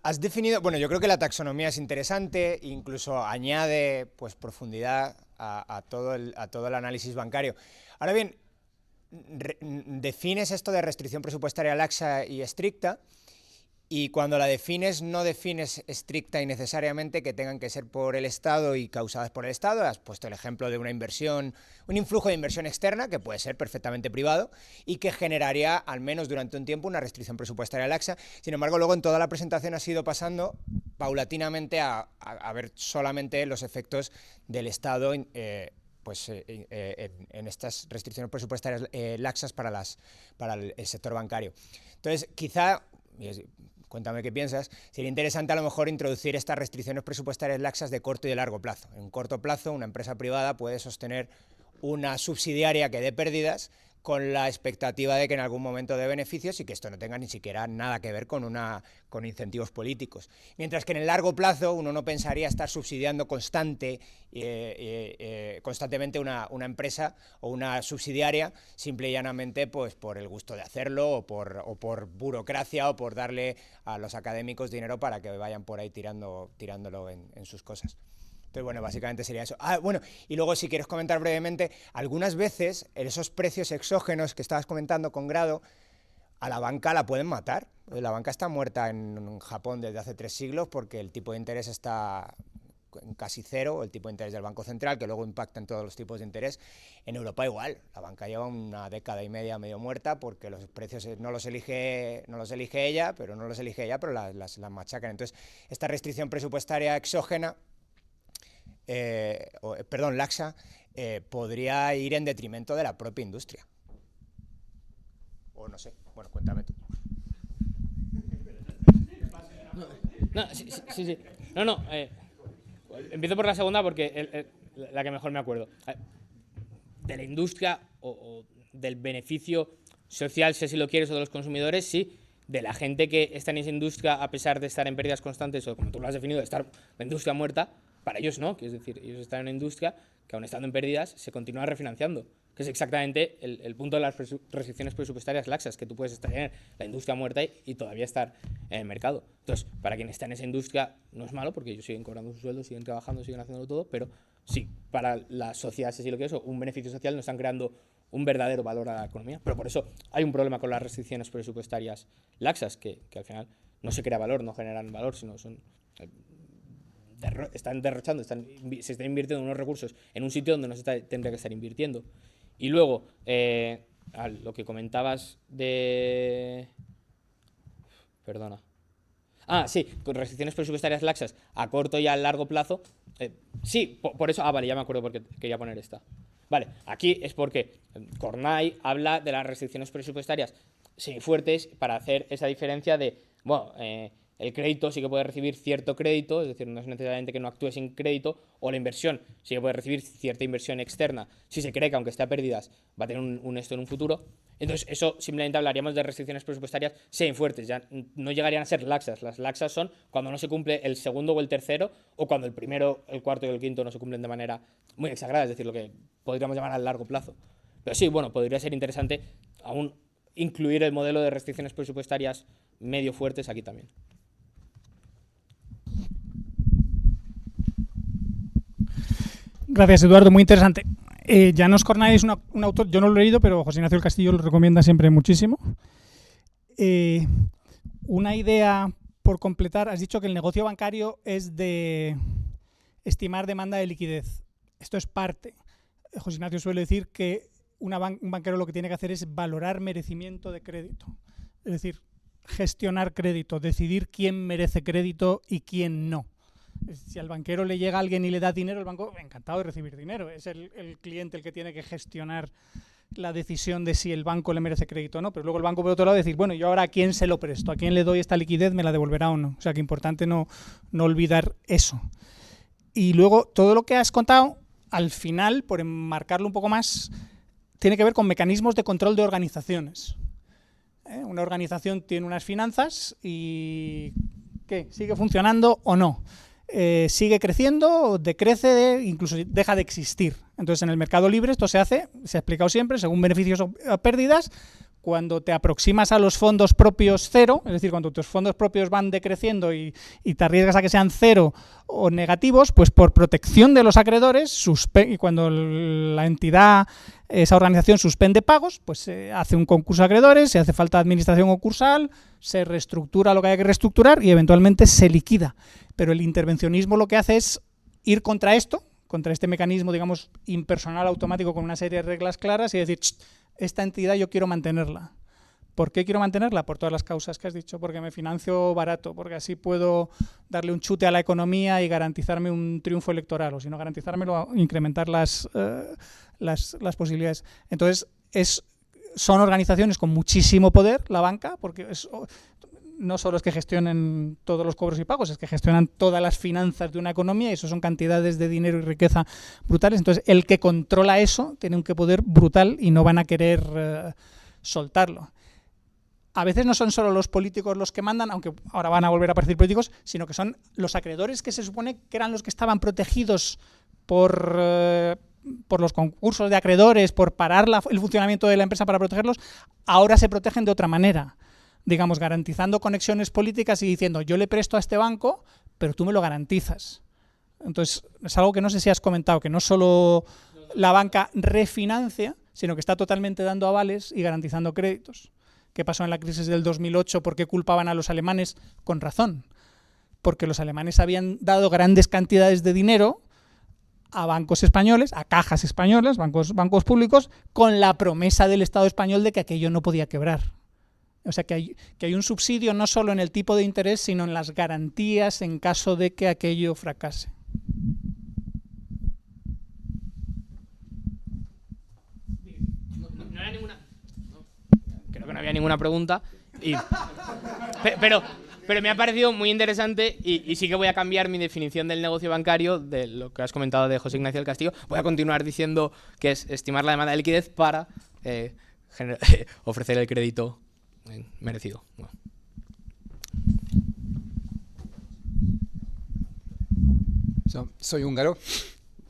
Speaker 5: Has definido, bueno, yo creo que la taxonomía es interesante, incluso añade pues profundidad a todo el análisis bancario. Ahora bien, defines esto de restricción presupuestaria laxa y estricta, y cuando la defines, no defines estricta y necesariamente que tengan que ser por el Estado y causadas por el Estado. Has puesto el ejemplo de una inversión, un influjo de inversión externa, que puede ser perfectamente privado, y que generaría, al menos durante un tiempo, una restricción presupuestaria laxa. Sin embargo, luego en toda la presentación has ido pasando paulatinamente a ver solamente los efectos del Estado en estas restricciones presupuestarias laxas para el sector bancario. Entonces, quizá, cuéntame qué piensas, sería interesante a lo mejor introducir estas restricciones presupuestarias laxas de corto y de largo plazo. En corto plazo, una empresa privada puede sostener una subsidiaria que dé pérdidas con la expectativa de que en algún momento dé beneficios y que esto no tenga ni siquiera nada que ver con incentivos políticos. Mientras que en el largo plazo uno no pensaría estar subsidiando constantemente una empresa o una subsidiaria simple y llanamente pues, por el gusto de hacerlo o por burocracia o por darle a los académicos dinero para que vayan por ahí tirándolo en sus cosas. Entonces, bueno, básicamente sería eso. Bueno, y luego si quieres comentar brevemente, algunas veces esos precios exógenos que estabas comentando con Grado, a la banca la pueden matar. La banca está muerta en Japón desde hace 3 siglos porque el tipo de interés está en casi cero, el tipo de interés del Banco Central, que luego impacta en todos los tipos de interés. En Europa igual, la banca lleva una década y media medio muerta porque los precios no los elige ella, pero las machacan. Entonces, esta restricción presupuestaria exógena, laxa, podría ir en detrimento de la propia industria. O no sé, bueno, cuéntame tú.
Speaker 2: Sí. Empiezo por la segunda porque la que mejor me acuerdo. De la industria o del beneficio social, si así lo quieres, o de los consumidores, sí. De la gente que está en esa industria a pesar de estar en pérdidas constantes o, como tú lo has definido, de estar la industria muerta, para ellos no, que es decir, ellos están en una industria que aun estando en pérdidas se continúa refinanciando, que es exactamente el punto de las restricciones presupuestarias laxas, que tú puedes tener la industria muerta y todavía estar en el mercado. Entonces, para quien está en esa industria no es malo, porque ellos siguen cobrando sus sueldos, siguen trabajando, siguen haciéndolo todo, pero sí, para la sociedad, si así lo que es, un beneficio social, no están creando un verdadero valor a la economía. Pero por eso hay un problema con las restricciones presupuestarias laxas, que al final no se crea valor, no generan valor, sino son... están derrochando, se están invirtiendo unos recursos en un sitio donde no se tendría que estar invirtiendo. Y luego, lo que comentabas de... Perdona. Sí, con restricciones presupuestarias laxas a corto y a largo plazo. Sí, por eso... vale, ya me acuerdo porque quería poner esta. Vale, aquí es porque Kornai habla de las restricciones presupuestarias fuertes para hacer esa diferencia de, bueno, el crédito sí que puede recibir cierto crédito, es decir, no es necesariamente que no actúe sin crédito, o la inversión sí que puede recibir cierta inversión externa, si se cree que aunque esté a pérdidas va a tener un esto en un futuro. Entonces eso simplemente hablaríamos de restricciones presupuestarias sean fuertes, ya no llegarían a ser laxas. Las laxas son cuando no se cumple el segundo o el tercero, o cuando el primero, el cuarto y el quinto no se cumplen de manera muy exagerada, es decir, lo que podríamos llamar a largo plazo. Pero sí, bueno, podría ser interesante aún incluir el modelo de restricciones presupuestarias medio fuertes aquí también.
Speaker 6: Gracias, Eduardo, muy interesante. János Kornai es un autor, yo no lo he leído, pero José Ignacio del Castillo lo recomienda siempre muchísimo. Una idea por completar, has dicho que el negocio bancario es de estimar demanda de liquidez. Esto es parte. José Ignacio suele decir que un banquero lo que tiene que hacer es valorar merecimiento de crédito. Es decir, gestionar crédito, decidir quién merece crédito y quién no. Si al banquero le llega alguien y le da dinero, el banco encantado de recibir dinero. Es el cliente el que tiene que gestionar la decisión de si el banco le merece crédito o no. Pero luego el banco, por otro lado, decir, bueno, yo ahora a quién se lo presto, a quién le doy esta liquidez, me la devolverá o no. O sea que importante no olvidar eso. Y luego todo lo que has contado, al final, por enmarcarlo un poco más, tiene que ver con mecanismos de control de organizaciones. Una organización tiene unas finanzas y ¿qué? ¿Sigue funcionando o no? ¿Sigue creciendo, decrece, incluso deja de existir? Entonces, en el mercado libre esto se hace, se ha explicado siempre, según beneficios o pérdidas. Cuando te aproximas a los fondos propios cero, es decir, cuando tus fondos propios van decreciendo y te arriesgas a que sean cero o negativos, pues por protección de los acreedores, y cuando la entidad, esa organización suspende pagos, pues se hace un concurso de acreedores, si hace falta administración concursal, se reestructura lo que haya que reestructurar y eventualmente se liquida. Pero el intervencionismo lo que hace es ir contra esto, contra este mecanismo, digamos, impersonal automático con una serie de reglas claras y decir, esta entidad yo quiero mantenerla. ¿Por qué quiero mantenerla? Por todas las causas que has dicho, porque me financio barato, porque así puedo darle un chute a la economía y garantizarme un triunfo electoral, o si no garantizármelo, incrementar las posibilidades. Entonces, son organizaciones con muchísimo poder, la banca, porque no solo es que gestionen todos los cobros y pagos, es que gestionan todas las finanzas de una economía y eso son cantidades de dinero y riqueza brutales. Entonces, el que controla eso tiene un poder brutal y no van a querer soltarlo. A veces no son solo los políticos los que mandan, aunque ahora van a volver a aparecer políticos, sino que son los acreedores que se supone que eran los que estaban protegidos por los concursos de acreedores, por parar el funcionamiento de la empresa para protegerlos, ahora se protegen de otra manera. Digamos, garantizando conexiones políticas y diciendo, yo le presto a este banco, pero tú me lo garantizas. Entonces, es algo que no sé si has comentado, que no solo la banca refinancia, sino que está totalmente dando avales y garantizando créditos. ¿Qué pasó en la crisis del 2008? ¿Por qué culpaban a los alemanes? Con razón. Porque los alemanes habían dado grandes cantidades de dinero a bancos españoles, a cajas españolas, bancos públicos, con la promesa del Estado español de que aquello no podía quebrar. O sea, que hay un subsidio no solo en el tipo de interés, sino en las garantías en caso de que aquello fracase.
Speaker 2: No era ninguna... Creo que no había ninguna pregunta. Pero me ha parecido muy interesante y sí que voy a cambiar mi definición del negocio bancario, de lo que has comentado de José Ignacio del Castillo. Voy a continuar diciendo que es estimar la demanda de liquidez para ofrecer el crédito merecido. Bueno.
Speaker 7: Soy húngaro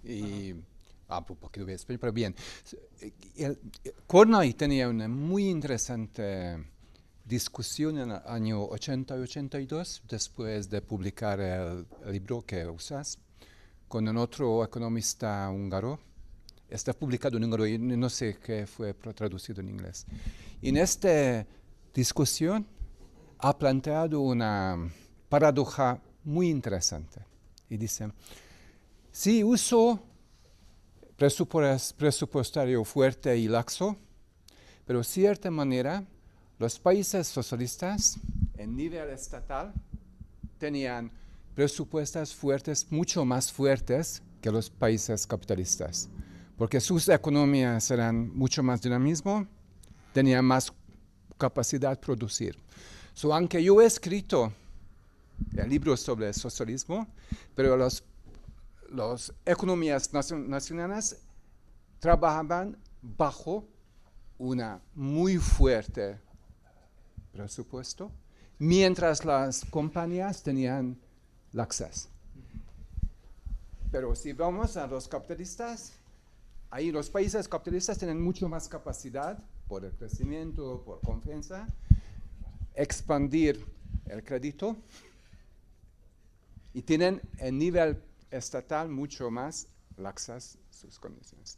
Speaker 7: y un poquito de español, pero bien. Kornai tenía una muy interesante discusión en el año 80 y 82, después de publicar el libro que usas, con un otro economista húngaro. Está publicado en húngaro y no sé qué fue traducido en inglés. Y en esta discusión ha planteado una paradoja muy interesante. Y dice, si uso presupuestario fuerte y laxo, pero de cierta manera los países socialistas en nivel estatal tenían presupuestos fuertes, mucho más fuertes que los países capitalistas, porque sus economías eran mucho más dinamismo, tenían más capacidad de producir. Aunque yo he escrito el libro sobre el socialismo, pero las economías nacionales trabajaban bajo una muy fuerte presupuesto, mientras las compañías tenían laxas. Pero si vamos a los capitalistas, ahí los países capitalistas tienen mucho más capacidad, por el crecimiento, por confianza, expandir el crédito y tienen el nivel estatal mucho más laxas sus condiciones.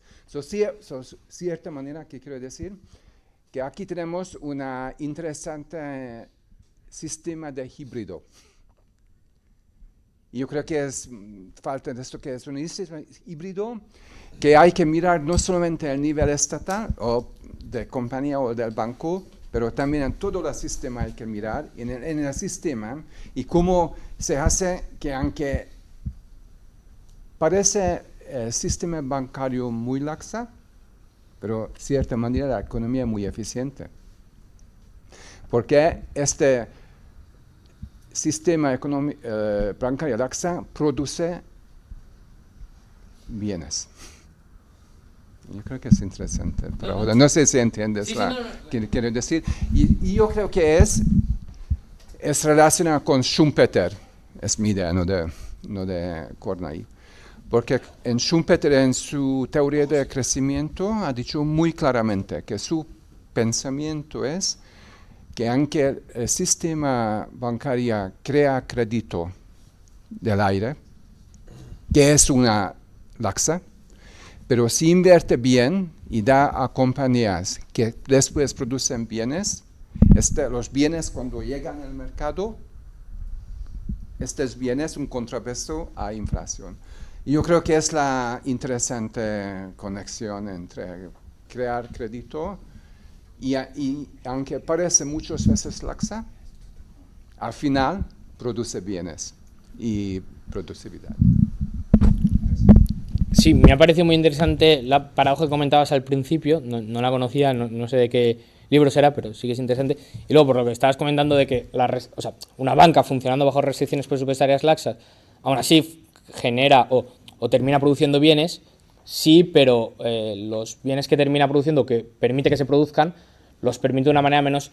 Speaker 7: Cierta manera que quiero decir que aquí tenemos una interesante sistema de híbrido. Yo creo que es falta de esto, que es un sistema híbrido que hay que mirar no solamente el nivel estatal o de compañía o del banco, pero también en todo el sistema hay que mirar en el sistema y cómo se hace que, aunque parece el sistema bancario muy laxa, pero de cierta manera la economía es muy eficiente. Porque este sistema bancario laxa produce bienes. Yo creo que es interesante, pero ahora no sé si entiendes lo que quiero decir. Y yo creo que es relacionado con Schumpeter, es mi idea, no de Kornai. Porque en Schumpeter, en su teoría de crecimiento, ha dicho muy claramente que su pensamiento es que aunque el sistema bancario crea crédito del aire, que es una laxa, pero si invierte bien y da a compañías que después producen bienes, los bienes cuando llegan al mercado, estos bienes un contrapeso a inflación. Y yo creo que es la interesante conexión entre crear crédito y aunque parece muchas veces laxa, al final produce bienes y productividad.
Speaker 2: Sí, me ha parecido muy interesante la paradoja que comentabas al principio, no la conocía, no sé de qué libro será, pero sí que es interesante. Y luego, por lo que estabas comentando de que una banca funcionando bajo restricciones presupuestarias laxas, aún así genera o termina produciendo bienes, sí, pero los bienes que termina produciendo, que permite que se produzcan, los permite de una manera menos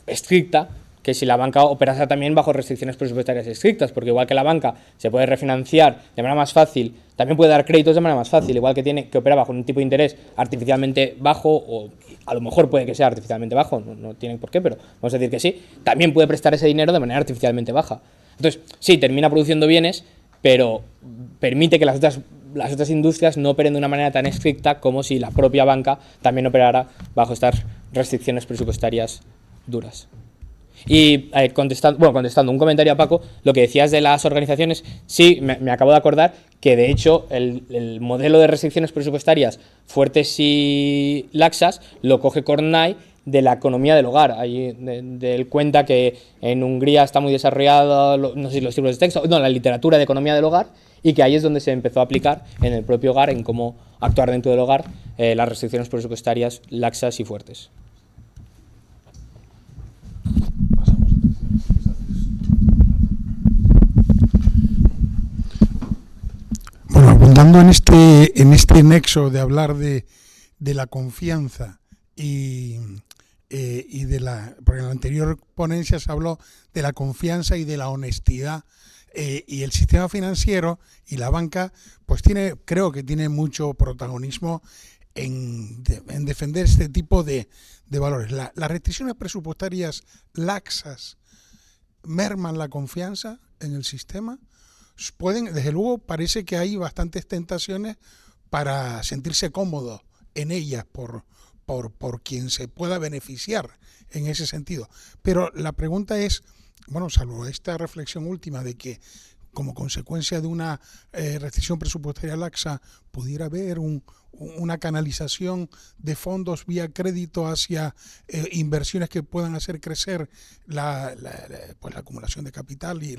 Speaker 2: estricta que si la banca operase también bajo restricciones presupuestarias estrictas, porque igual que la banca se puede refinanciar de manera más fácil, también puede dar créditos de manera más fácil, igual que tiene que operar bajo un tipo de interés artificialmente bajo, o a lo mejor puede que sea artificialmente bajo, no tiene por qué, pero vamos a decir que sí, también puede prestar ese dinero de manera artificialmente baja. Entonces, sí, termina produciendo bienes, pero permite que las otras industrias no operen de una manera tan estricta como si la propia banca también operara bajo estas restricciones presupuestarias duras. Y contestando un comentario a Paco, lo que decías de las organizaciones, sí, me acabo de acordar que de hecho el modelo de restricciones presupuestarias fuertes y laxas lo coge Kornai de la economía del hogar. Ahí él cuenta que en Hungría está muy desarrollado, no sé si los libros de texto, la literatura de economía del hogar, y que ahí es donde se empezó a aplicar en el propio hogar, en cómo actuar dentro del hogar, las restricciones presupuestarias laxas y fuertes.
Speaker 8: Bueno, abundando en este nexo de hablar de la confianza y porque en la anterior ponencia se habló de la confianza y de la honestidad, y el sistema financiero y la banca pues creo que tiene mucho protagonismo en defender este tipo de valores. Las restricciones presupuestarias laxas merman la confianza en el sistema. Desde luego parece que hay bastantes tentaciones para sentirse cómodo en ellas por quien se pueda beneficiar en ese sentido. Pero la pregunta es, bueno, salvo esta reflexión última de que como consecuencia de una restricción presupuestaria laxa pudiera haber una canalización de fondos vía crédito hacia inversiones que puedan hacer crecer la acumulación de capital y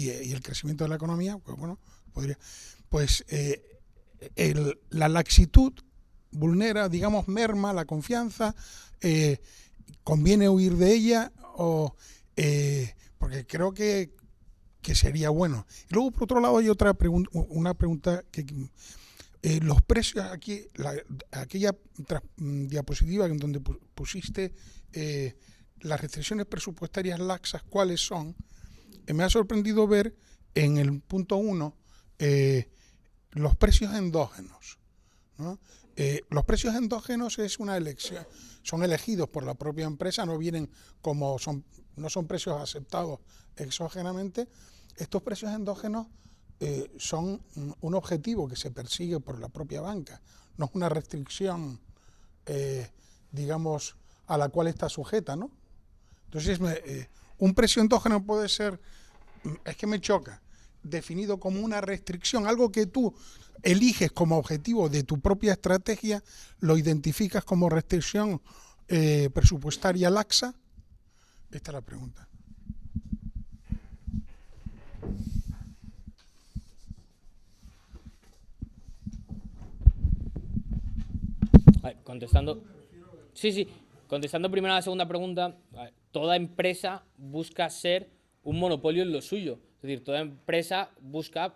Speaker 8: el crecimiento de la economía, pues bueno, la laxitud vulnera, digamos, merma la confianza, conviene huir de ella, porque creo que que sería bueno. Y luego, por otro lado, hay una pregunta que los precios aquí, aquella diapositiva en donde pusiste las restricciones presupuestarias laxas, ¿cuáles son? Me ha sorprendido ver en el punto 1 los precios endógenos, ¿no? Los precios endógenos es una elección, son elegidos por la propia empresa, no vienen no son precios aceptados exógenamente. Estos precios endógenos son un objetivo que se persigue por la propia banca, no es una restricción, digamos, a la cual está sujeta, ¿no? Entonces, un precio endógeno puede ser, es que me choca, definido como una restricción, algo que tú eliges como objetivo de tu propia estrategia, lo identificas como restricción presupuestaria laxa. Esta es la pregunta.
Speaker 2: Contestando. Sí. Contestando primero a la segunda pregunta, toda empresa busca ser un monopolio en lo suyo. Es decir, toda empresa busca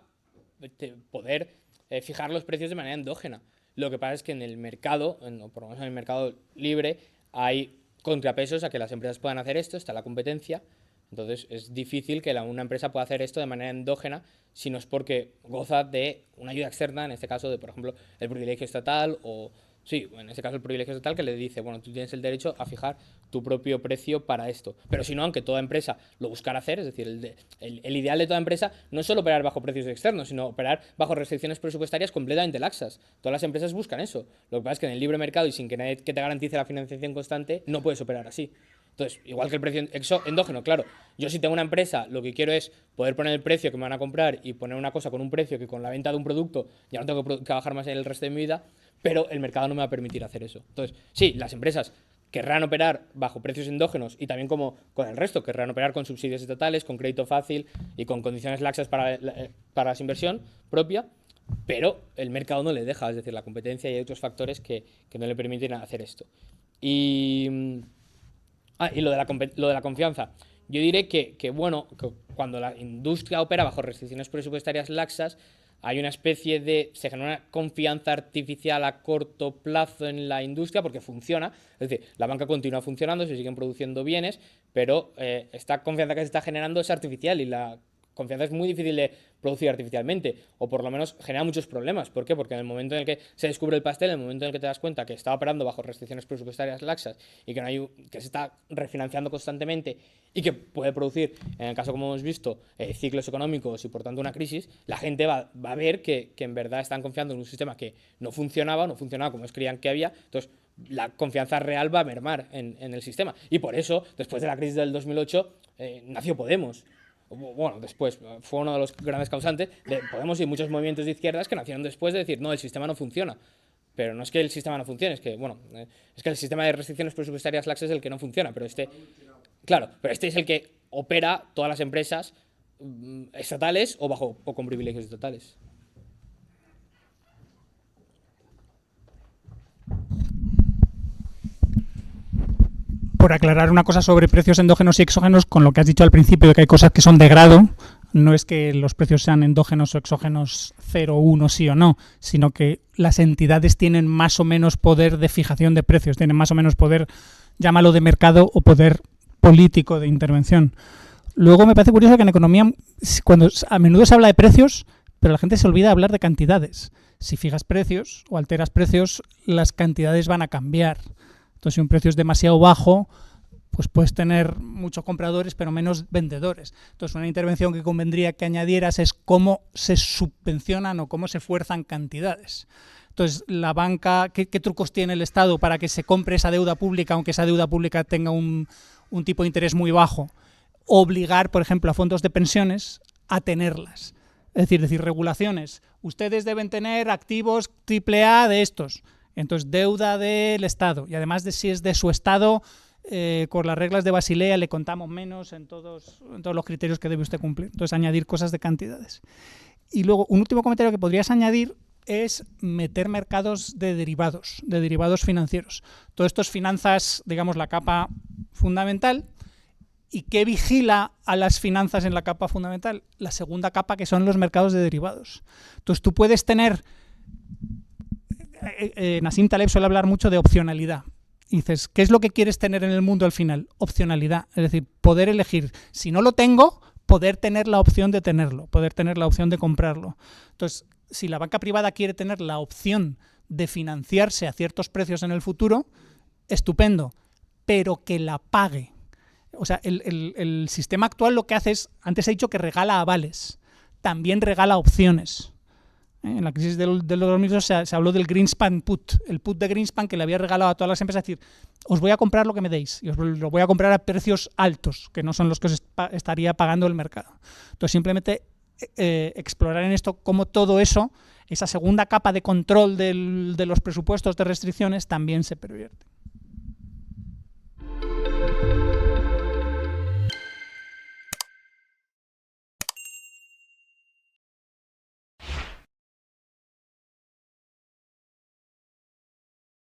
Speaker 2: poder fijar los precios de manera endógena. Lo que pasa es que en el mercado, o por lo menos en el mercado libre, hay contrapesos a que las empresas puedan hacer esto, está la competencia. Entonces es difícil que una empresa pueda hacer esto de manera endógena si no es porque goza de una ayuda externa, en este caso de, por ejemplo, el privilegio estatal o... Sí, en este caso el privilegio estatal que le dice, bueno, tú tienes el derecho a fijar tu propio precio para esto. Pero si no, aunque toda empresa lo buscara hacer, es decir, el ideal de toda empresa no es solo operar bajo precios externos, sino operar bajo restricciones presupuestarias completamente laxas. Todas las empresas buscan eso. Lo que pasa es que en el libre mercado y sin que nadie que te garantice la financiación constante, no puedes operar así. Entonces, igual que el precio endógeno, claro, yo si tengo una empresa, lo que quiero es poder poner el precio que me van a comprar y poner una cosa con un precio que con la venta de un producto ya no tengo que trabajar más en el resto de mi vida, pero el mercado no me va a permitir hacer eso. Entonces, sí, las empresas querrán operar bajo precios endógenos y también como con el resto, querrán operar con subsidios estatales, con crédito fácil y con condiciones laxas para la inversión propia, pero el mercado no le deja, es decir, la competencia y hay otros factores que no le permiten hacer esto. Y lo de la confianza. Yo diré que cuando la industria opera bajo restricciones presupuestarias laxas, hay una especie se genera una confianza artificial a corto plazo en la industria porque funciona, es decir, la banca continúa funcionando, se siguen produciendo bienes, pero esta confianza que se está generando es artificial y la confianza es muy difícil de producir artificialmente, o por lo menos genera muchos problemas. ¿Por qué? Porque en el momento en el que se descubre el pastel, en el momento en el que te das cuenta que está operando bajo restricciones presupuestarias laxas y que se está refinanciando constantemente y que puede producir, en el caso como hemos visto, ciclos económicos y por tanto una crisis, la gente va a ver que en verdad están confiando en un sistema que no funcionaba como ellos creían que había. Entonces la confianza real va a mermar en el sistema. Y por eso, después de la crisis del 2008, nació Podemos. Bueno, después fue uno de los grandes causantes de Podemos y muchos movimientos de izquierdas que nacieron después de decir, no, el sistema no funciona. Pero no es que el sistema no funcione, es que el sistema de restricciones presupuestarias laxas es el que no funciona, pero este es el que opera todas las empresas estatales o con privilegios estatales.
Speaker 6: Por aclarar una cosa sobre precios endógenos y exógenos, con lo que has dicho al principio de que hay cosas que son de grado, no es que los precios sean endógenos o exógenos 0, 1, sí o no, sino que las entidades tienen más o menos poder de fijación de precios, tienen más o menos poder, llámalo de mercado o poder político de intervención. Luego me parece curioso que en economía, cuando a menudo se habla de precios, pero la gente se olvida de hablar de cantidades. Si fijas precios o alteras precios, las cantidades van a cambiar. Entonces, si un precio es demasiado bajo, pues puedes tener muchos compradores pero menos vendedores. Entonces, una intervención que convendría que añadieras es cómo se subvencionan o cómo se fuerzan cantidades. Entonces, la banca, ¿qué trucos tiene el Estado para que se compre esa deuda pública, aunque esa deuda pública tenga un tipo de interés muy bajo? Obligar, por ejemplo, a fondos de pensiones a tenerlas. Es decir, regulaciones. Ustedes deben tener activos AAA de estos. Entonces, deuda del Estado. Y además, de si es de su Estado, con las reglas de Basilea le contamos menos en todos los criterios que debe usted cumplir. Entonces, añadir cosas de cantidades. Y luego, un último comentario que podrías añadir es meter mercados de derivados financieros. Todo esto es finanzas, digamos, la capa fundamental. ¿Y qué vigila a las finanzas en la capa fundamental? La segunda capa, que son los mercados de derivados. Entonces tú puedes tener... Nassim Taleb suele hablar mucho de opcionalidad. Y dices, ¿qué es lo que quieres tener en el mundo al final? Opcionalidad. Es decir, poder elegir. Si no lo tengo, poder tener la opción de tenerlo, poder tener la opción de comprarlo. Entonces, si la banca privada quiere tener la opción de financiarse a ciertos precios en el futuro, estupendo, pero que la pague. O sea, el sistema actual lo que hace es, antes he dicho que regala avales, también regala opciones. En la crisis de los 2000 se habló del Greenspan put, el put de Greenspan que le había regalado a todas las empresas, es decir, os voy a comprar lo que me deis, y os lo voy a comprar a precios altos, que no son los que os estaría pagando el mercado. Entonces, simplemente explorar en esto cómo todo eso, esa segunda capa de control de los presupuestos de restricciones, también se pervierte.